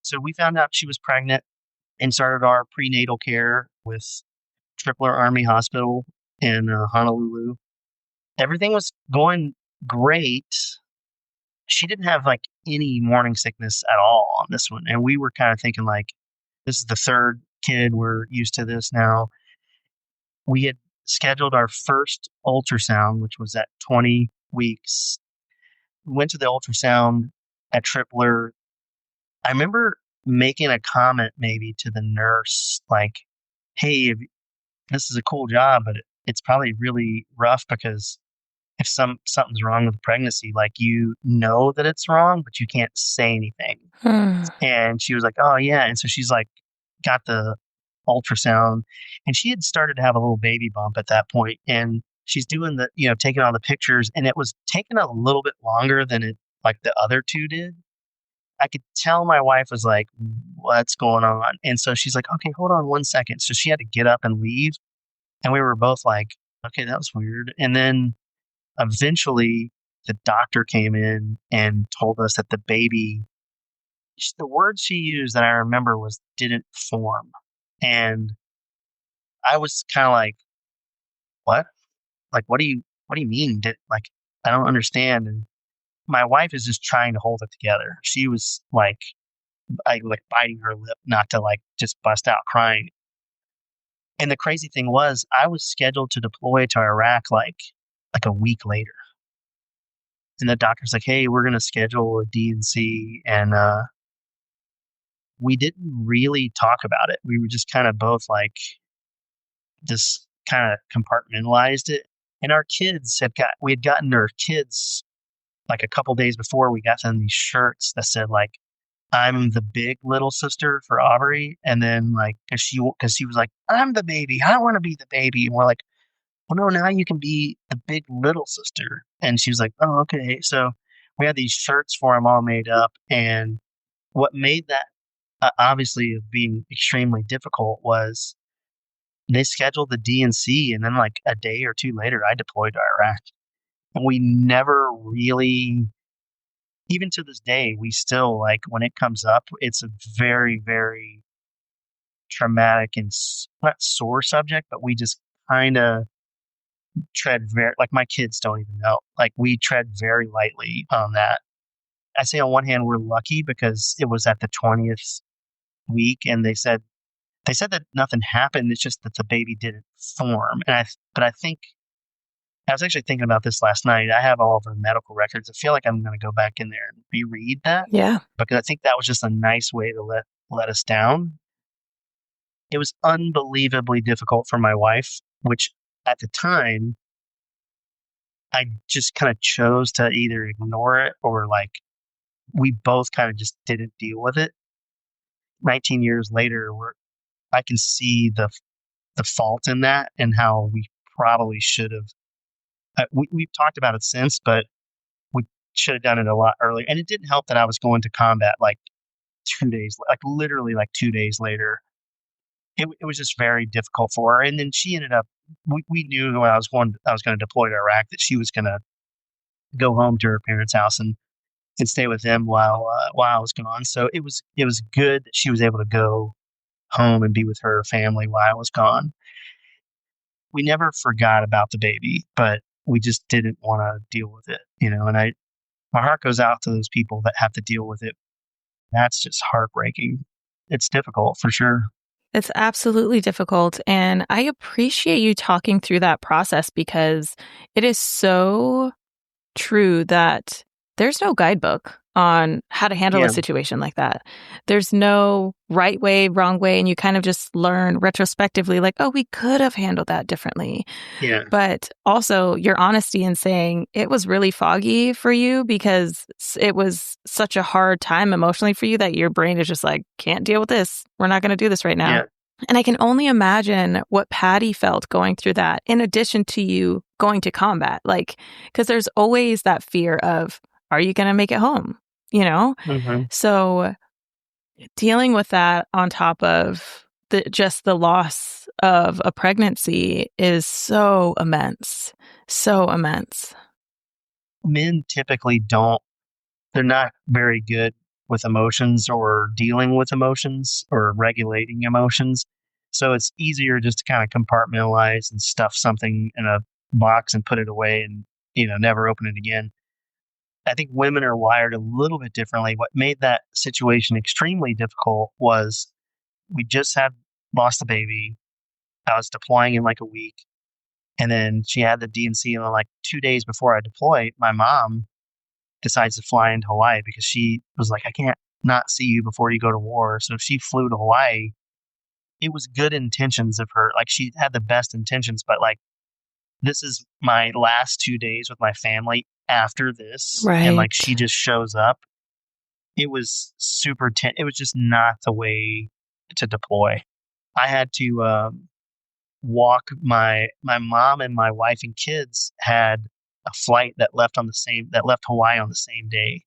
So we found out she was pregnant and started our prenatal care with Tripler Army Hospital in Honolulu. Everything was going great. She didn't have like any morning sickness at all on this one. And we were kind of thinking like, this is the third kid. We're used to this now. We had scheduled our first ultrasound, which was at 20 weeks. We went to the ultrasound at Tripler. I remember making a comment maybe to the nurse, like, hey, this is a cool job, but it's probably really rough because if something's wrong with the pregnancy, like, you know that it's wrong, but you can't say anything. And she was like, oh yeah. And so she's like, got the ultrasound, and she had started to have a little baby bump at that point. And she's doing the, taking all the pictures, and it was taking a little bit longer than it like the other two did. I could tell my wife was like, what's going on? And so she's like, okay, hold on 1 second. So she had to get up and leave. And we were both like, okay, that was weird. And then eventually the doctor came in and told us that the baby, the word she used that I remember was didn't form. And I was kind of like, what? Like, what do you mean? Like, I don't understand. And my wife is just trying to hold it together. She was like, biting her lip not to like just bust out crying. And the crazy thing was, I was scheduled to deploy to Iraq like a week later. And the doctor's like, hey, we're going to schedule a D&C. And we didn't really talk about it. We were just kind of both like, just kind of compartmentalized it. And our kids we had gotten our kids like a couple days before. We got them these shirts that said like, I'm the big little sister for Aubrey. And then like, cause she was like, I'm the baby. I want to be the baby. And we're like, well, no, now you can be the big little sister. And she was like, oh, okay. So we had these shirts for them all made up. And what made that obviously being extremely difficult was, they scheduled the DNC, and then like a day or two later, I deployed to Iraq. And we never really, even to this day, we still like when it comes up, it's a very, very traumatic and not sore subject, but we just kind of tread very, like my kids don't even know. Like we tread very lightly on that. I say on one hand, we're lucky because it was at the 20th week and they said that nothing happened. It's just that the baby didn't form. But I think I was actually thinking about this last night. I have all of our medical records. I feel like I'm going to go back in there and reread that Yeah. because I think that was just a nice way to let us down. It was unbelievably difficult for my wife, which at the time I just kind of chose to either ignore it or like we both kind of just didn't deal with it. 19 years later, I can see the fault in that and how we probably should have. We've talked about it since, but we should have done it a lot earlier. And it didn't help that I was going to combat like 2 days, like literally like 2 days later. It was just very difficult for her. And then she ended up. We knew when I was going to deploy to Iraq that she was going to go home to her parents' house and stay with them while I was gone. So it was good that she was able to go home and be with her family while I was gone. We never forgot about the baby, but we just didn't want to deal with it, and my heart goes out to those people that have to deal with it. That's just heartbreaking. It's difficult for sure. It's absolutely difficult. And I appreciate you talking through that process because it is so true that there's no guidebook on how to handle a Yeah. situation like that. There's no right way, wrong way. And you kind of just learn retrospectively, like, oh, we could have handled that differently. Yeah. But also your honesty in saying it was really foggy for you because it was such a hard time emotionally for you that your brain is just like, can't deal with this. We're not going to do this right now. Yeah. And I can only imagine what Patty felt going through that, in addition to you going to combat. Like, because there's always that fear of, are you going to make it home? Mm-hmm. So dealing with that on top of just the loss of a pregnancy is so immense, so immense. Men typically don't, they're not very good with emotions or dealing with emotions or regulating emotions. So it's easier just to kind of compartmentalize and stuff something in a box and put it away and, never open it again. I think women are wired a little bit differently. What made that situation extremely difficult was we just had lost a baby. I was deploying in like a week. And then she had the DNC. And then, like 2 days before I deployed, my mom decides to fly into Hawaii because she was like, I can't not see you before you go to war. So she flew to Hawaii. It was good intentions of her. Like she had the best intentions, but like this is my last 2 days with my family after this. And like Right. she just shows up. It was super tense. It was just not the way to deploy. I had to walk my mom and my wife and kids had a flight that left Hawaii on the same day.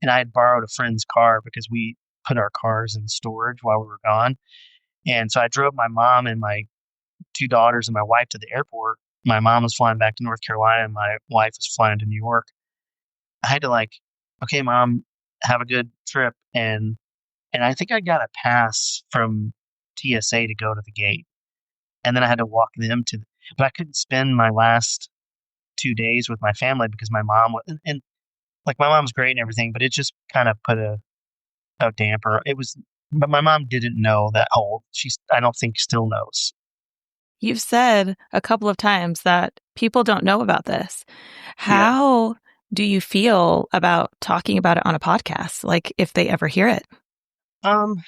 And I had borrowed a friend's car because we put our cars in storage while we were gone. And so I drove my mom and my two daughters and my wife to the airport. My mom was flying back to North Carolina and my wife was flying to New York. I had to like, okay, mom, have a good trip. And I think I got a pass from TSA to go to the gate. And then I had to walk them but I couldn't spend my last 2 days with my family because my mom was, and like my mom's great and everything, but it just kind of put a damper. But my mom didn't know that whole, I don't think still knows. You've said a couple of times that people don't know about this. Yeah. How do you feel about talking about it on a podcast? Like if they ever hear it? Um,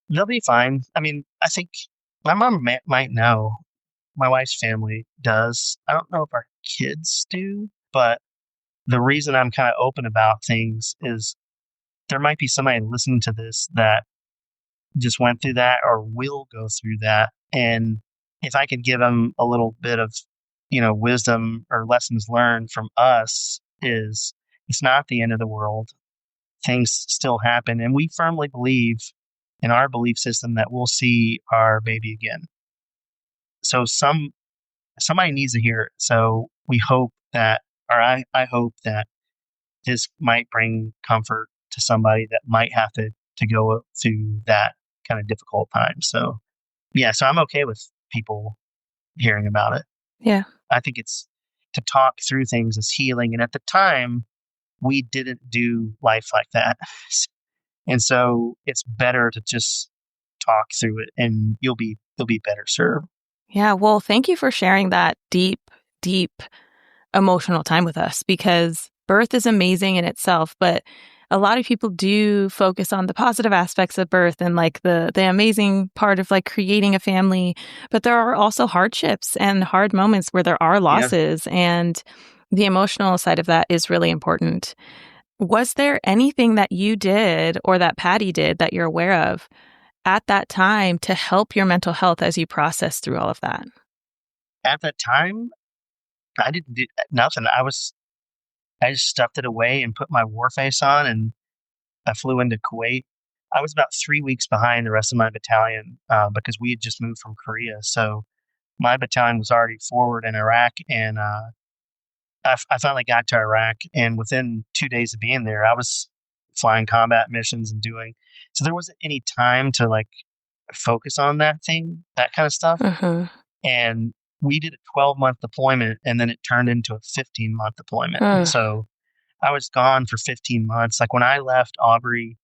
they'll be fine. I mean, I think my mom might know. My wife's family does. I don't know if our kids do, but the reason I'm kind of open about things is there might be somebody listening to this that just went through that or will go through that. And if I could give them a little bit of, wisdom or lessons learned from us is it's not the end of the world. Things still happen. And we firmly believe in our belief system that we'll see our baby again. So somebody needs to hear it. So we hope that, or I hope that this might bring comfort to somebody that might have to go through that kind of difficult time. So yeah, so I'm okay with people hearing about it. Yeah. I think it's to talk through things as healing. And at the time, we didn't do life like that. And so it's better to just talk through it and you'll be better served. Yeah. Well, thank you for sharing that deep, deep emotional time with us, because birth is amazing in itself, but a lot of people do focus on the positive aspects of birth and like the amazing part of like creating a family, but there are also hardships and hard moments where there are Yeah. losses, and the emotional side of that is really important. Was there anything that you did or that Patty did that you're aware of at that time to help your mental health as you process through all of that? At that time, I didn't do nothing. I just stuffed it away and put my war face on and I flew into Kuwait. I was about 3 weeks behind the rest of my battalion because we had just moved from Korea. So my battalion was already forward in Iraq, and I finally got to Iraq. And within 2 days of being there, I was flying combat missions and doing. So there wasn't any time to like focus on that kind of stuff. Mm-hmm. And we did a 12-month deployment, and then it turned into a 15-month deployment. And so I was gone for 15 months. Like when I left, Aubrey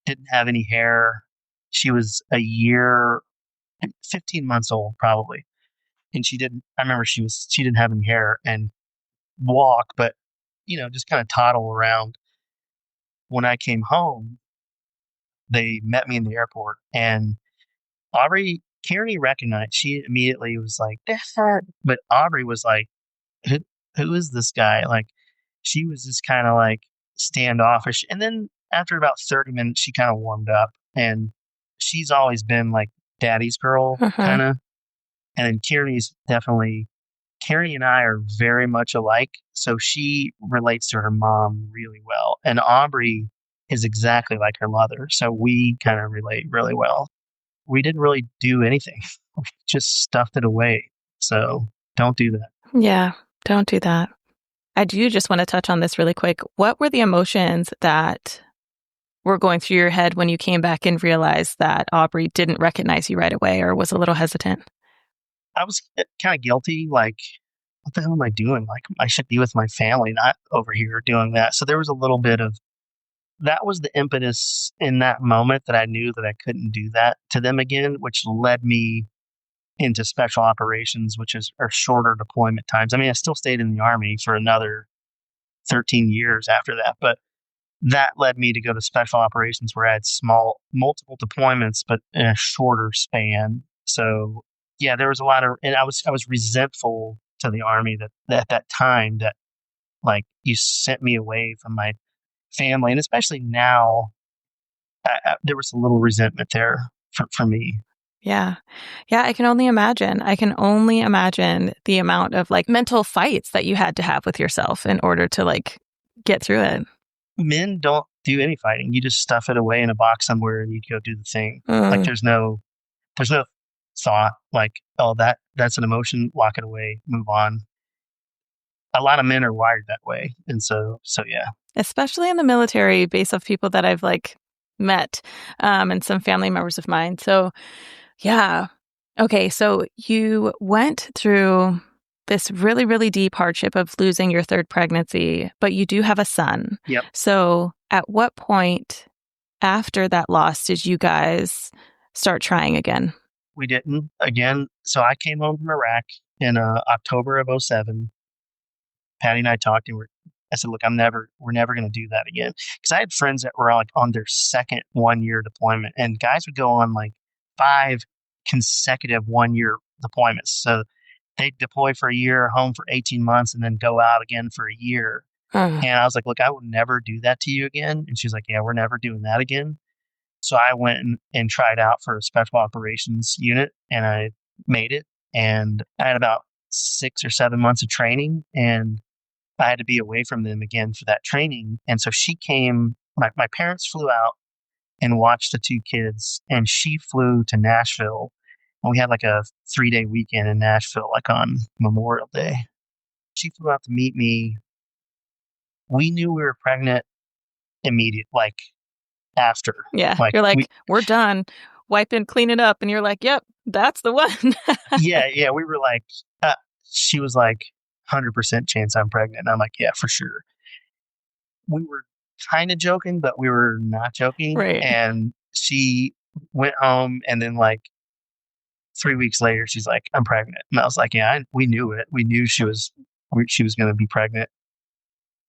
didn't have any hair. She was a year, 15 months old probably. And I remember she didn't have any hair and walk, but just kind of toddle around. When I came home, they met me in the airport and Aubrey Kearney recognized, she immediately was like, Dad. But Aubrey was like, who, who is this guy? Like, she was just kind of like standoffish. And then after about 30 minutes, she kind of warmed up. And she's always been like daddy's girl, Mm-hmm. kind of. And then Kearney and I are very much alike. So she relates to her mom really well. And Aubrey is exactly like her mother. So we kind of relate really well. We didn't really do anything, we just stuffed it away. So don't do that. Yeah, don't do that. I do just want to touch on this really quick. What were the emotions that were going through your head when you came back and realized that Aubrey didn't recognize you right away or was a little hesitant? I was kind of guilty. Like, what the hell am I doing? Like, I should be with my family, not over here doing that. So there was a little bit of that was the impetus in that moment that I knew that I couldn't do that to them again, which led me into special operations, which are shorter deployment times. I mean, I still stayed in the Army for another 13 years after that, but that led me to go to special operations where I had multiple deployments, but in a shorter span. So yeah, there was a lot of, and I was resentful to the Army that at that time that like you sent me away from my family, and especially now, there was a little resentment there for me. Yeah. Yeah, I can only imagine. I can only imagine the amount of like mental fights that you had to have with yourself in order to like get through it. Men don't do any fighting. You just stuff it away in a box somewhere and you go do the thing. Like Mm, there's no thought like, oh, that's an emotion, lock it away, move on. A lot of men are wired that way. And so yeah. especially in the military, based off people that I've like met, and some family members of mine. So yeah. Okay, so you went through this really, really deep hardship of losing your third pregnancy, but you do have a son. Yep. So at what point after that loss did you guys start trying again? We didn't again. So I came home from Iraq in October of '07. Patty and I talked, and I said, look, we're never going to do that again. Because I had friends that were like on their second 1 year deployment, and guys would go on like 5 consecutive 1 year deployments. So they'd deploy for a year, home for 18 months, and then go out again for a year. Mm, And I was like, look, I will never do that to you again. And she's like, yeah, we're never doing that again. So I went and tried out for a special operations unit, and I made it. And I had about 6 or 7 months of training, and I had to be away from them again for that training. And so she came, my parents flew out and watched the 2 kids, and she flew to Nashville And we had like a 3-day weekend in Nashville, like on Memorial Day. She flew out to meet me. We knew we were pregnant immediate, like after. Yeah. Like You're like, we're done. Wipe and clean it up. And you're like, yep, that's the one. yeah, we were like, she was like, 100% chance I'm pregnant. And I'm like, yeah, for sure. We were kind of joking, but we were not joking. Right. And she went home, and then like 3 weeks later, she's like, I'm pregnant. And I was like, yeah, we knew it. We knew she was going to be pregnant.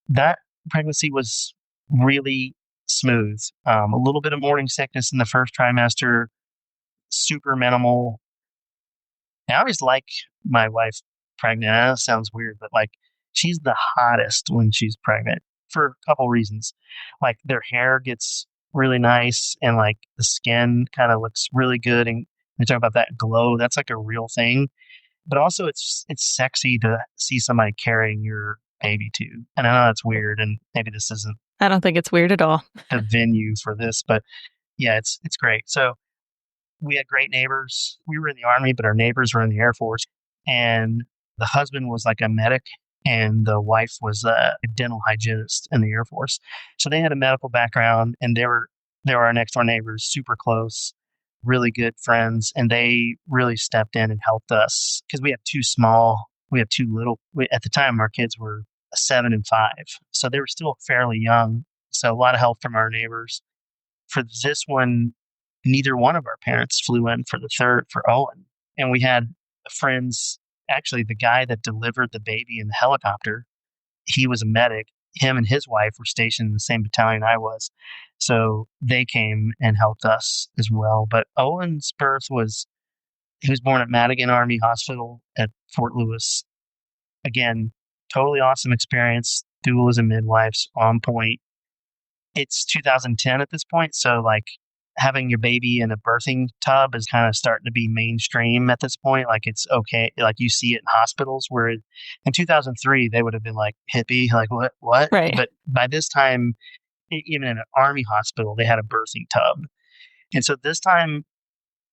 That pregnancy was really smooth. A little bit of morning sickness in the first trimester, super minimal. I always like my wife pregnant. I know it sounds weird, but like she's the hottest when she's pregnant for a couple reasons. Like their hair gets really nice, and like the skin kind of looks really good. And we talk about that glow. That's like a real thing. But also it's sexy to see somebody carrying your baby too. And I know it's weird, and maybe this isn't I don't think it's weird at all. the venue for this, but yeah, it's great. So we had great neighbors. We were in the Army, but our neighbors were in the Air Force. And the husband was like a medic, and the wife was a dental hygienist in the Air Force. So they had a medical background, and they were our next door neighbors, super close, really good friends. And they really stepped in and helped us because we have two little, at the time, our kids were 7 and 5. So they were still fairly young. So a lot of help from our neighbors. For this one, neither one of our parents flew in for the third for Owen. And we had friends, actually, the guy that delivered the baby in the helicopter, he was a medic. Him and his wife were stationed in the same battalion I was. So they came and helped us as well. But Owen's birth he was born at Madigan Army Hospital at Fort Lewis. Again, totally awesome experience. Doulas and midwives on point. It's 2010 at this point. So like, having your baby in a birthing tub is kind of starting to be mainstream at this point. Like it's okay. Like you see it in hospitals where in 2003, they would have been like hippie, like what? Right. But by this time, even in an Army hospital, they had a birthing tub. And so this time,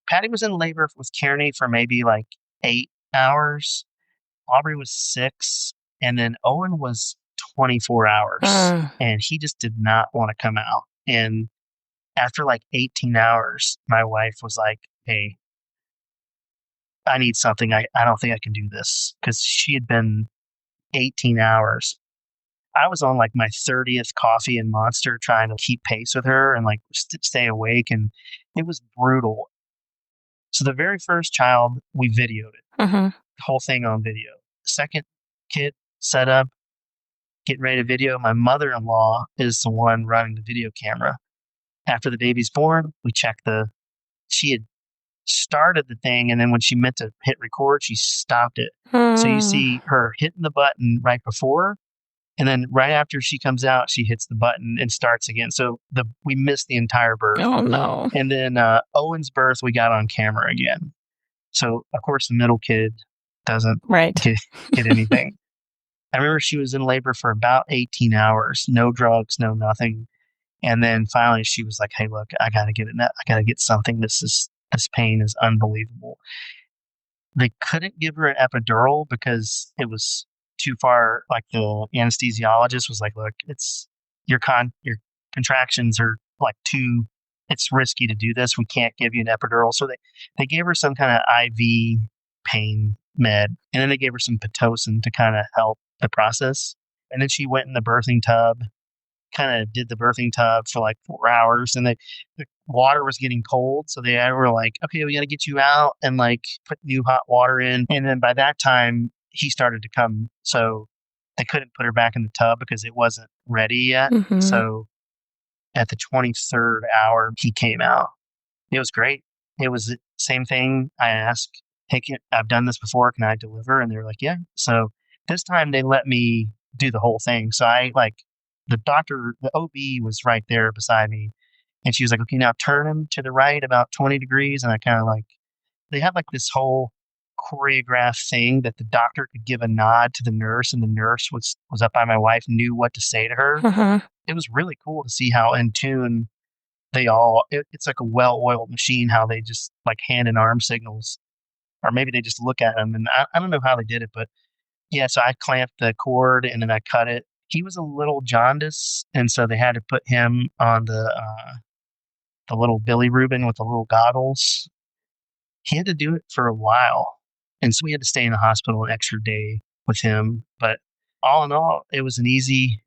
Patty was in labor with Kearney for maybe like 8 hours. Aubrey was 6. And then Owen was 24 hours. And he just did not want to come out. And after like 18 hours, my wife was like, hey, I need something. I don't think I can do this, because she had been 18 hours. I was on like my 30th coffee and Monster trying to keep pace with her and like stay awake. And it was brutal. So the very first child, we videoed it, the whole thing on video. Second kid set up, getting ready to video. My mother-in-law is the one running the video camera. After the baby's born, we checked she had started the thing, and then when she meant to hit record, she stopped it. So you see her hitting the button right before, and then right after she comes out, she hits the button and starts again. So we missed the entire birth. Oh, no. And then Owen's birth, we got on camera again. So, of course, the middle kid doesn't get anything. I remember she was in labor for about 18 hours, no drugs, no nothing. And then finally she was like, hey, look, I got to get it. I got to get something. This pain is unbelievable. They couldn't give her an epidural because it was too far. Like the anesthesiologist was like, look, it's your contractions are like it's risky to do this. We can't give you an epidural. So they gave her some kind of IV pain med. And then they gave her some Pitocin to kind of help the process. And then she went in the birthing tub, kind of did the birthing tub for like 4 hours, and the water was getting cold. So they were like, okay, we got to get you out and like put new hot water in. And then by that time he started to come. So they couldn't put her back in the tub because it wasn't ready yet. So at the 23rd hour, he came out. It was great. It was the same thing. I asked, hey, I've done this before. Can I deliver? And they were like, yeah. So this time they let me do the whole thing. So the doctor, the OB was right there beside me. And she was like, okay, now turn him to the right about 20 degrees. And I kind of they had like this whole choreographed thing that the doctor could give a nod to the nurse, and the nurse was up by my wife, knew what to say to her. It was really cool to see how in tune they it's like a well-oiled machine, how they just like hand and arm signals. or maybe they just look at him. And I don't know how they did it, but yeah, so I clamped the cord and then I cut it. He was a little jaundiced, and so they had to put him on the little Billy Rubin with the little goggles. He had to do it for a while, and so we had to stay in the hospital an extra day with him. But all in all, it was an easy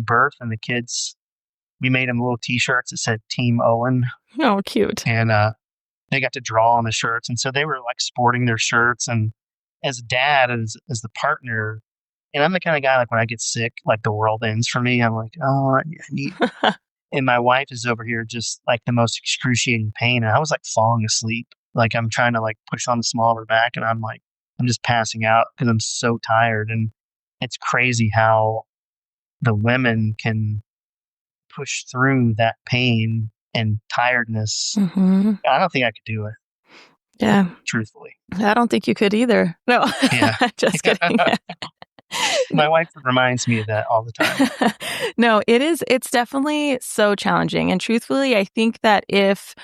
birth, and the kids, we made them little T-shirts that said Team Owen, Oh, cute. and they got to draw on the shirts, and so they were like sporting their shirts. And as a dad, as the partner, and I'm the kind of guy, like when I get sick, like the world ends for me. I'm like, oh, I need. And my wife is over here just like the most excruciating pain. And I was like falling asleep. Like I'm trying to like push on the small of her back, and I'm just passing out because I'm so tired. And it's crazy how the women can push through that pain and tiredness. Mm-hmm. I don't think I could do it. Yeah. Truthfully. I don't think you could either. No, Yeah. just kidding. My wife reminds me of that all the time. No, it's definitely so challenging. And truthfully, I think that if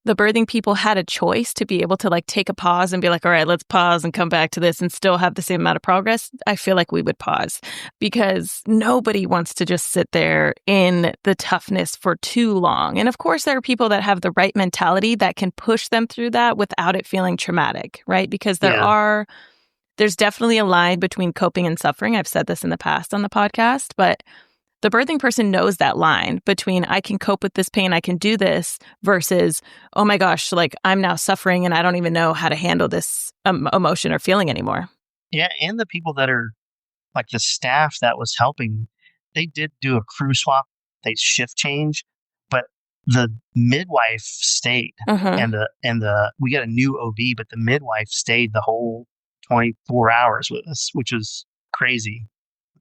the birthing people had a choice to be able to like take a pause and be like, all right, let's pause and come back to this and still have the same amount of progress, I feel like we would pause, because nobody wants to just sit there in the toughness for too long. And of course, there are people that have the right mentality that can push them through that without it feeling traumatic, right? Because there's definitely a line between coping and suffering. I've said this in the past on the podcast, but the birthing person knows that line between I can cope with this pain, I can do this, versus, oh my gosh, like I'm now suffering and I don't even know how to handle this emotion or feeling anymore. Yeah. And the people that are like the staff that was helping, they did do a crew swap, they shift change, but the midwife stayed, Uh-huh. and we got a new OB, but the midwife stayed the whole 24 hours with us, which was crazy.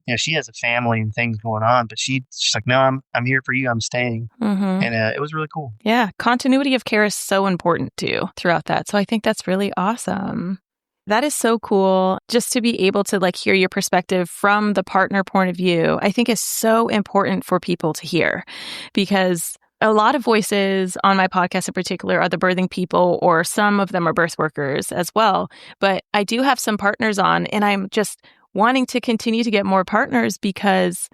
You know, she has a family and things going on, but she's like, no, I'm here for you. I'm staying. Mm-hmm. And it was really cool. Yeah. Continuity of care is so important too throughout that. So I think that's really awesome. That is so cool. Just to be able to like hear your perspective from the partner point of view, I think is so important for people to hear, because a lot of voices on my podcast in particular are the birthing people, or some of them are birth workers as well. But I do have some partners on, and I'm just wanting to continue to get more partners, because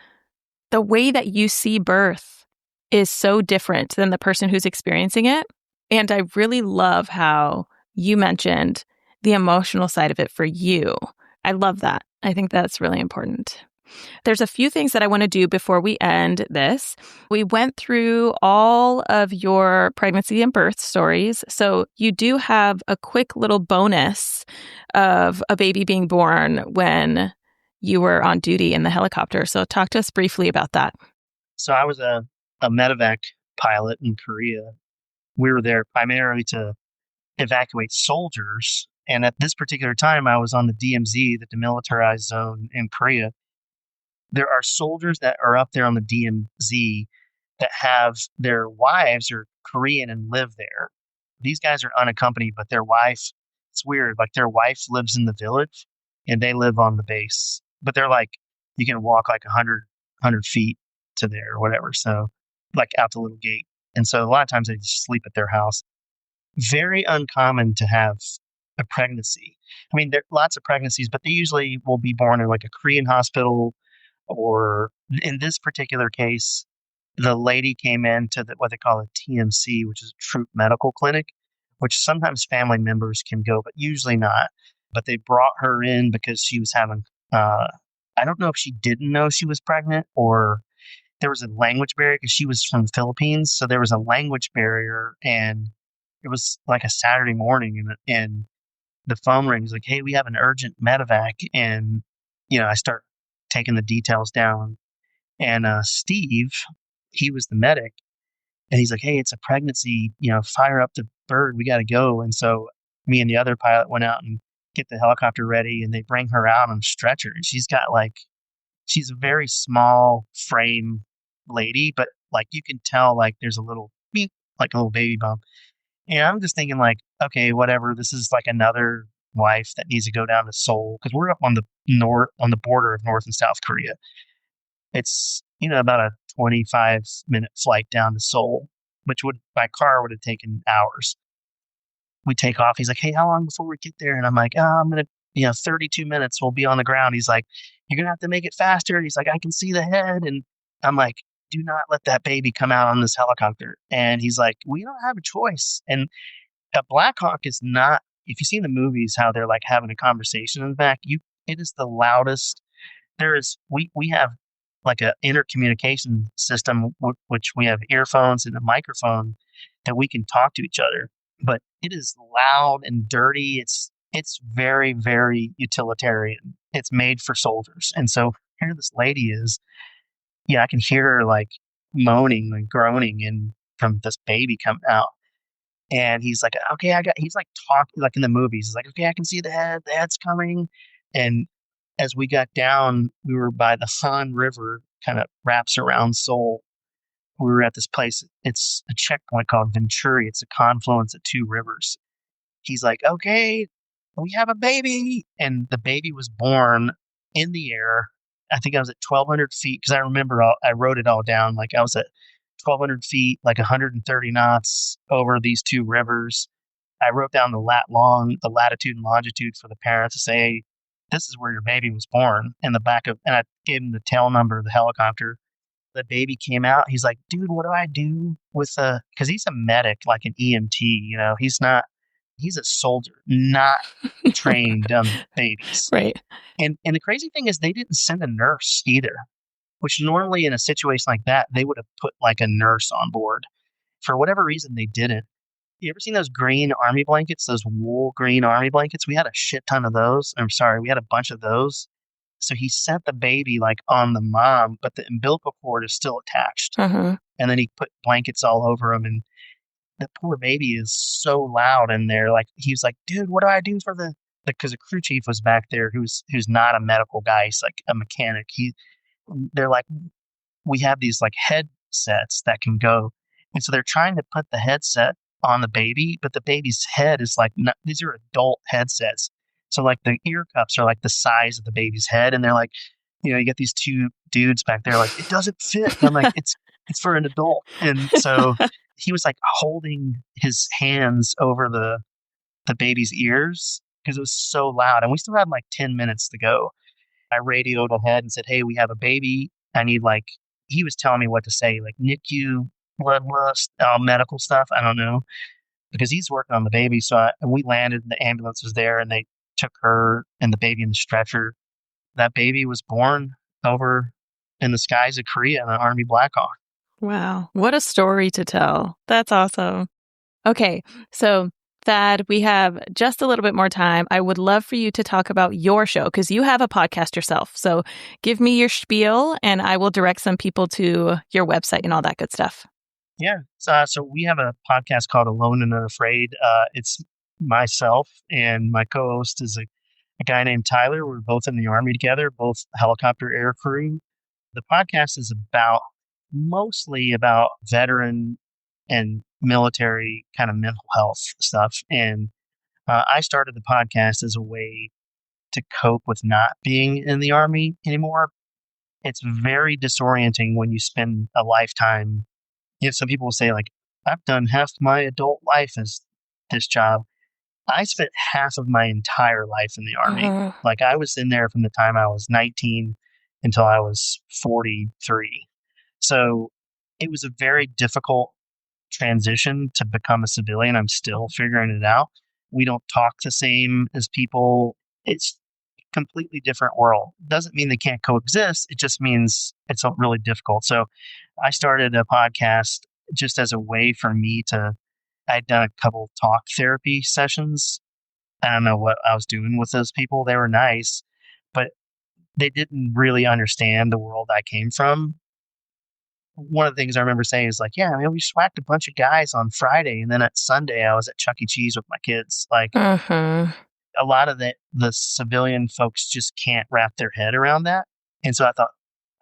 the way that you see birth is so different than the person who's experiencing it. And I really love how you mentioned the emotional side of it for you. I love that. I think that's really important. There's a few things that I want to do before we end this. We went through all of your pregnancy and birth stories. So you do have a quick little bonus of a baby being born when you were on duty in the helicopter. So talk to us briefly about that. So I was a medevac pilot in Korea. We were there primarily to evacuate soldiers. And at this particular time, I was on the DMZ, the demilitarized zone in Korea. There are soldiers that are up there on the DMZ that have their wives are Korean and live there. These guys are unaccompanied, but their wife, it's weird. Like their wife lives in the village and they live on the base, but they're like, you can walk like 100 feet to there or whatever. So like out the little gate. And so a lot of times they just sleep at their house. Very uncommon to have a pregnancy. I mean, there are lots of pregnancies, but they usually will be born in like a Korean hospital, or in this particular case, the lady came in to what they call a TMC, which is a troop medical clinic, which sometimes family members can go, but usually not. But they brought her in because she was having, I don't know if she didn't know she was pregnant, or there was a language barrier because she was from the Philippines. So there was a language barrier, and it was like a Saturday morning, and the phone rings like, hey, we have an urgent medevac. And, I start taking the details down. And Steve, he was the medic, and he's like, hey, it's a pregnancy, fire up the bird. We got to go. And so me and the other pilot went out and get the helicopter ready, and they bring her out on a stretcher. And she's a very small frame lady, but like you can tell, like there's a little beep, like a little baby bump. And I'm just thinking like, okay, whatever. This is like another wife that needs to go down to Seoul, because we're up on the border of North and South Korea. It's, about a 25-minute flight down to Seoul, which by car would have taken hours. we take off. He's like, hey, how long before we get there? And I'm like, oh, I'm going to, 32 minutes. We'll be on the ground. He's like, you're going to have to make it faster. And he's like, I can see the head. And I'm like, do not let that baby come out on this helicopter. And he's like, we don't have a choice. And a Black Hawk is not, if you see in the movies how they're like having a conversation in the back, it is the loudest. We have like a intercommunication system, which we have earphones and a microphone that we can talk to each other. But it is loud and dirty. It's very, very utilitarian. It's made for soldiers. And so here this lady is, I can hear her like moaning and groaning and from this baby coming out. And he's like, okay, he's like talking like in the movies. He's like, okay, I can see the head's coming. And as we got down, we were by the Han River, kind of wraps around Seoul. We were at this place. It's a checkpoint called Venturi. It's a confluence of two rivers. He's like, okay, we have a baby. And the baby was born in the air. I think I was at 1,200 feet because I remember I wrote it all down. Like I was at 1,200 feet, like 130 knots over these two rivers. I wrote down the latitude and longitude for the parents to say, hey, this is where your baby was born in the back of, and I gave him the tail number of the helicopter. The baby came out. He's like, dude, what do I do with because he's a medic, like an EMT, he's a soldier, not trained babies. Right. And the crazy thing is they didn't send a nurse either, which normally in a situation like that, they would have put like a nurse on board. For whatever reason, they didn't. You ever seen those green army blankets, those wool green army blankets? We had a shit ton of those. I'm sorry, we had a bunch of those. So he set the baby like on the mom, but the umbilical cord is still attached. Uh-huh. And then he put blankets all over him. And the poor baby is so loud in there. Like he was like, dude, what do I do for because the crew chief was back there who's not a medical guy. He's like a mechanic. They're like, we have these like headsets that can go. And so they're trying to put the headset on the baby, but the baby's head is like, these are adult headsets. So like the ear cups are like the size of the baby's head. And they're like, you get these two dudes back there, like, it doesn't fit. And I'm like, it's for an adult. And so he was like holding his hands over the baby's ears because it was so loud. And we still had like 10 minutes to go. I radioed ahead and said, hey, we have a baby. I need he was telling me what to say, like NICU, blood lust, medical stuff. I don't know, because he's working on the baby. So we landed and the ambulance was there and they took her and the baby in the stretcher. That baby was born over in the skies of Korea in an Army Black Hawk. Wow. What a story to tell. That's awesome. Okay. So Thad, we have just a little bit more time. I would love for you to talk about your show because you have a podcast yourself. So give me your spiel and I will direct some people to your website and all that good stuff. Yeah. So we have a podcast called Alone and Unafraid. It's myself and my co-host is a guy named Tyler. We're both in the Army together, both helicopter air crew. The podcast is mostly about veteran and military kind of mental health stuff. And I started the podcast as a way to cope with not being in the Army anymore. It's very disorienting when you spend a lifetime. Some people will say, like, I've done half my adult life as this job. I spent half of my entire life in the Army. Uh-huh. Like, I was in there from the time I was 19 until I was 43. So it was a very difficult transition to become a civilian. I'm still figuring it out. We don't talk the same as people. It's a completely different world. Doesn't mean they can't coexist. It just means it's really difficult. So I started a podcast just as a way for me I'd done a couple talk therapy sessions. I don't know what I was doing with those people. They were nice, but they didn't really understand the world I came from. One of the things I remember saying is like, yeah, we swacked a bunch of guys on Friday. And then at Sunday, I was at Chuck E. Cheese with my kids. Like a lot of the civilian folks just can't wrap their head around that. And so I thought,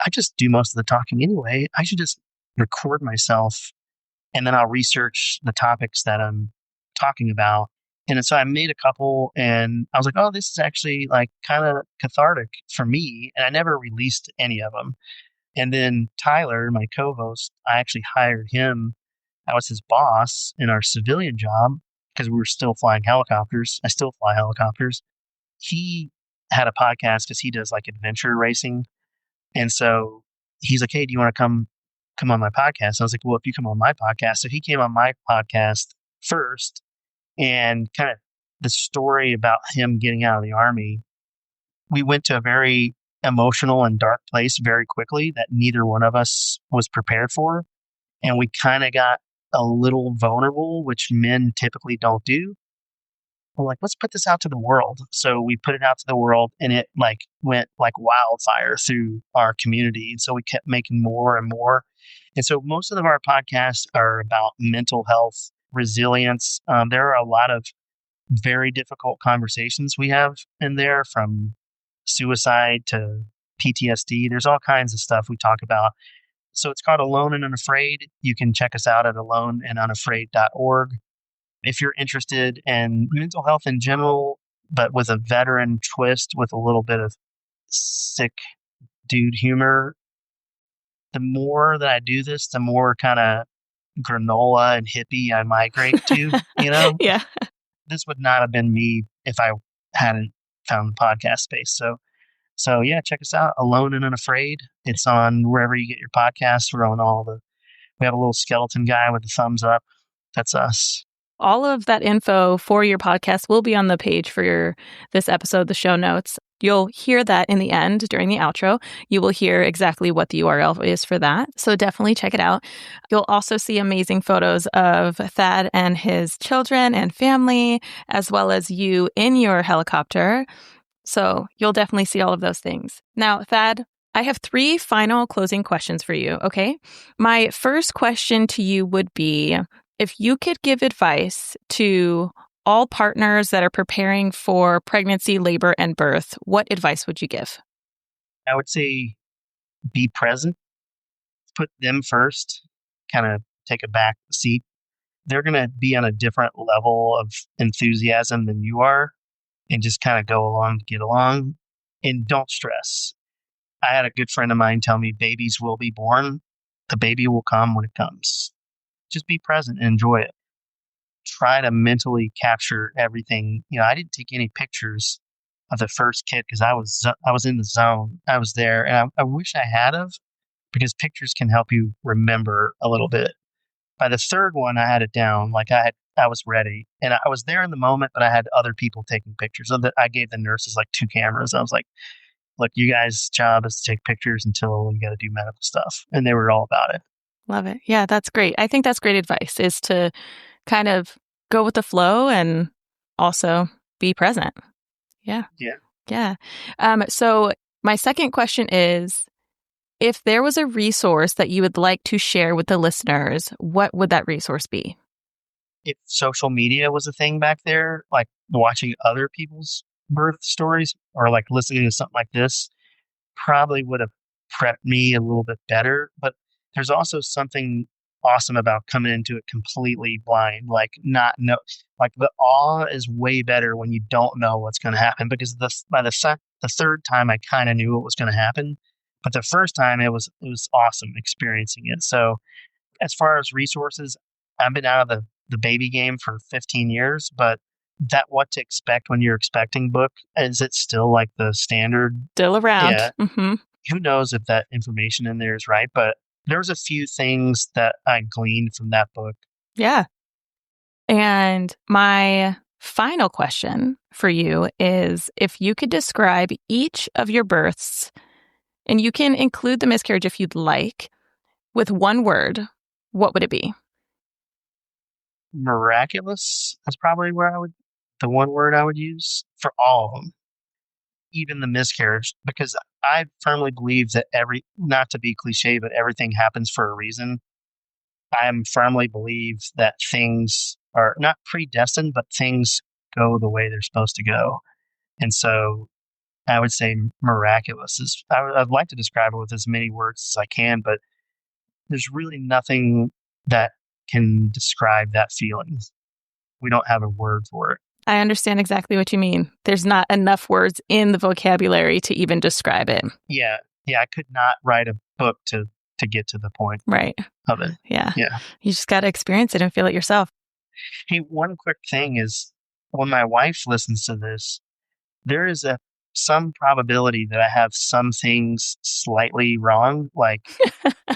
I just do most of the talking anyway. I should just record myself and then I'll research the topics that I'm talking about. And so I made a couple and I was like, oh, this is actually like kind of cathartic for me. And I never released any of them. And then Tyler, my co-host, I actually hired him. I was his boss in our civilian job. because we were still flying helicopters. I still fly helicopters. He had a podcast because he does like adventure racing. And so he's like, "Hey, do you want to come on my podcast?" I was like, "Well, if you come on my podcast." So he came on my podcast first, and kind of the story about him getting out of the Army, we went to a very emotional and dark place very quickly that neither one of us was prepared for. And we kind of got a little vulnerable, which men typically don't do. We're like, let's put this out to the world. So we put it out to the world, and it like went like wildfire through our community. And so we kept making more and more. And so most of our podcasts are about mental health, resilience. There are a lot of very difficult conversations we have in there, from suicide to PTSD. There's all kinds of stuff we talk about. So it's called Alone and Unafraid. You can check us out at aloneandunafraid.org. If you're interested in mental health in general, but with a veteran twist with a little bit of sick dude humor, the more that I do this, the more kind of granola and hippie I migrate to, Yeah. This would not have been me if I hadn't found the podcast space. So yeah, check us out, Alone and Unafraid. It's on wherever you get your podcasts. We have a little skeleton guy with the thumbs up. That's us. All of that info for your podcast will be on the page for this episode, the show notes. You'll hear that in the end during the outro. You will hear exactly what the URL is for that. So definitely check it out. You'll also see amazing photos of Thad and his children and family, as well as you in your helicopter. So you'll definitely see all of those things. Now, Thad, I have 3 final closing questions for you, okay? My first question to you would be, if you could give advice to all partners that are preparing for pregnancy, labor, and birth, what advice would you give? I would say be present, put them first, kind of take a back seat. They're going to be on a different level of enthusiasm than you are, and just kind of go along to get along, and don't stress. I had a good friend of mine tell me babies will be born. The baby will come when it comes. Just be present and enjoy it. Try to mentally capture everything. I didn't take any pictures of the first kid because I was in the zone. I was there, and I wish I had of, because pictures can help you remember a little bit. By the third one, I had it down. Like I was ready, and I was there in the moment, but I had other people taking pictures. So that I gave the nurses like 2 cameras. I was like, "Look, you guys' job is to take pictures until you got to do medical stuff," and they were all about it. Love it. Yeah, that's great. I think that's great advice, is to kind of go with the flow and also be present. Yeah. Yeah. Yeah. So my second question is, if there was a resource that you would like to share with the listeners, what would that resource be? If social media was a thing back there, like watching other people's birth stories or like listening to something like this, probably would have prepped me a little bit better. But there's also something awesome about coming into it completely blind, like not know, like the awe is way better when you don't know what's going to happen, because by the third time I kind of knew what was going to happen, but the first time it was awesome experiencing it. So as far as resources, I've been out of the baby game for 15 years, but that What to Expect When You're Expecting book, is it still like the standard? Still around. Yeah. Mm-hmm. Who knows if that information in there is right, but there's a few things that I gleaned from that book. Yeah. And my final question for you is, if you could describe each of your births, and you can include the miscarriage if you'd like, with one word, what would it be? Miraculous is probably the one word I would use for all of them, even the miscarriage, because I firmly believe that not to be cliche, but everything happens for a reason. I firmly believe that things are not predestined, but things go the way they're supposed to go. And so I would say miraculous is, I'd like to describe it with as many words as I can, but there's really nothing that can describe that feeling. We don't have a word for it. I understand exactly what you mean. There's not enough words in the vocabulary to even describe it. Yeah. I could not write a book to get to the point right of it. Yeah. Yeah. You just got to experience it and feel it yourself. Hey, one quick thing is when my wife listens to this, there is some probability that I have some things slightly wrong. Like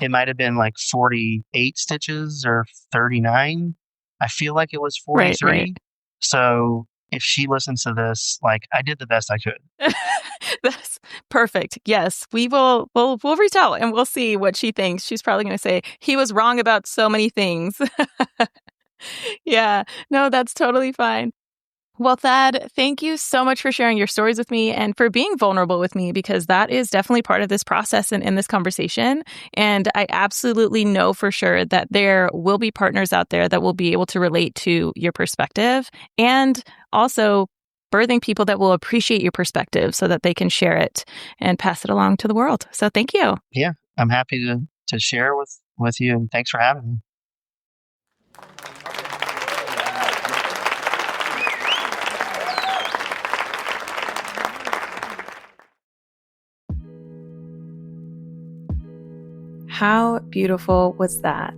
it might have been like 48 stitches or 39. I feel like it was Right, right. 43. So if she listens to this, like I did the best I could. That's perfect. Yes, we'll reach out and we'll see what she thinks. She's probably going to say he was wrong about so many things. Yeah. No, that's totally fine. Well, Thad, thank you so much for sharing your stories with me and for being vulnerable with me, because that is definitely part of this process and in this conversation. And I absolutely know for sure that there will be partners out there that will be able to relate to your perspective, and also birthing people that will appreciate your perspective so that they can share it and pass it along to the world. So thank you. Yeah, I'm happy to share with you, and thanks for having me. How beautiful was that?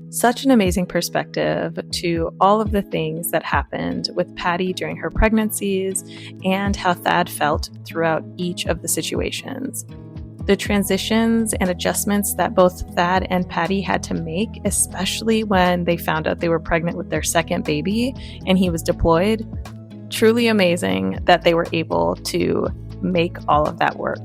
Such an amazing perspective to all of the things that happened with Patty during her pregnancies and how Thad felt throughout each of the situations. The transitions and adjustments that both Thad and Patty had to make, especially when they found out they were pregnant with their second baby and he was deployed, truly amazing that they were able to make all of that work.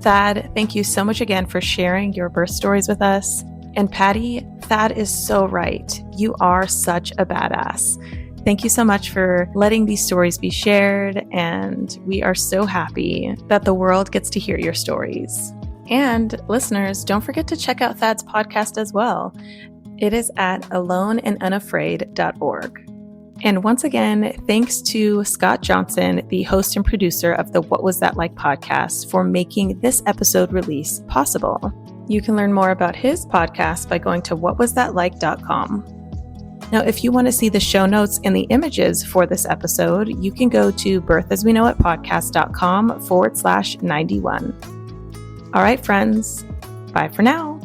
Thad, thank you so much again for sharing your birth stories with us. And Patty, Thad is so right. You are such a badass. Thank you so much for letting these stories be shared. And we are so happy that the world gets to hear your stories. And listeners, don't forget to check out Thad's podcast as well. It is at aloneandunafraid.org. And once again, thanks to Scott Johnson, the host and producer of the What Was That Like podcast, for making this episode release possible. You can learn more about his podcast by going to whatwasthatlike.com. Now, if you want to see the show notes and the images for this episode, you can go to birthasweknowitpodcast.com/91. All right, friends, bye for now.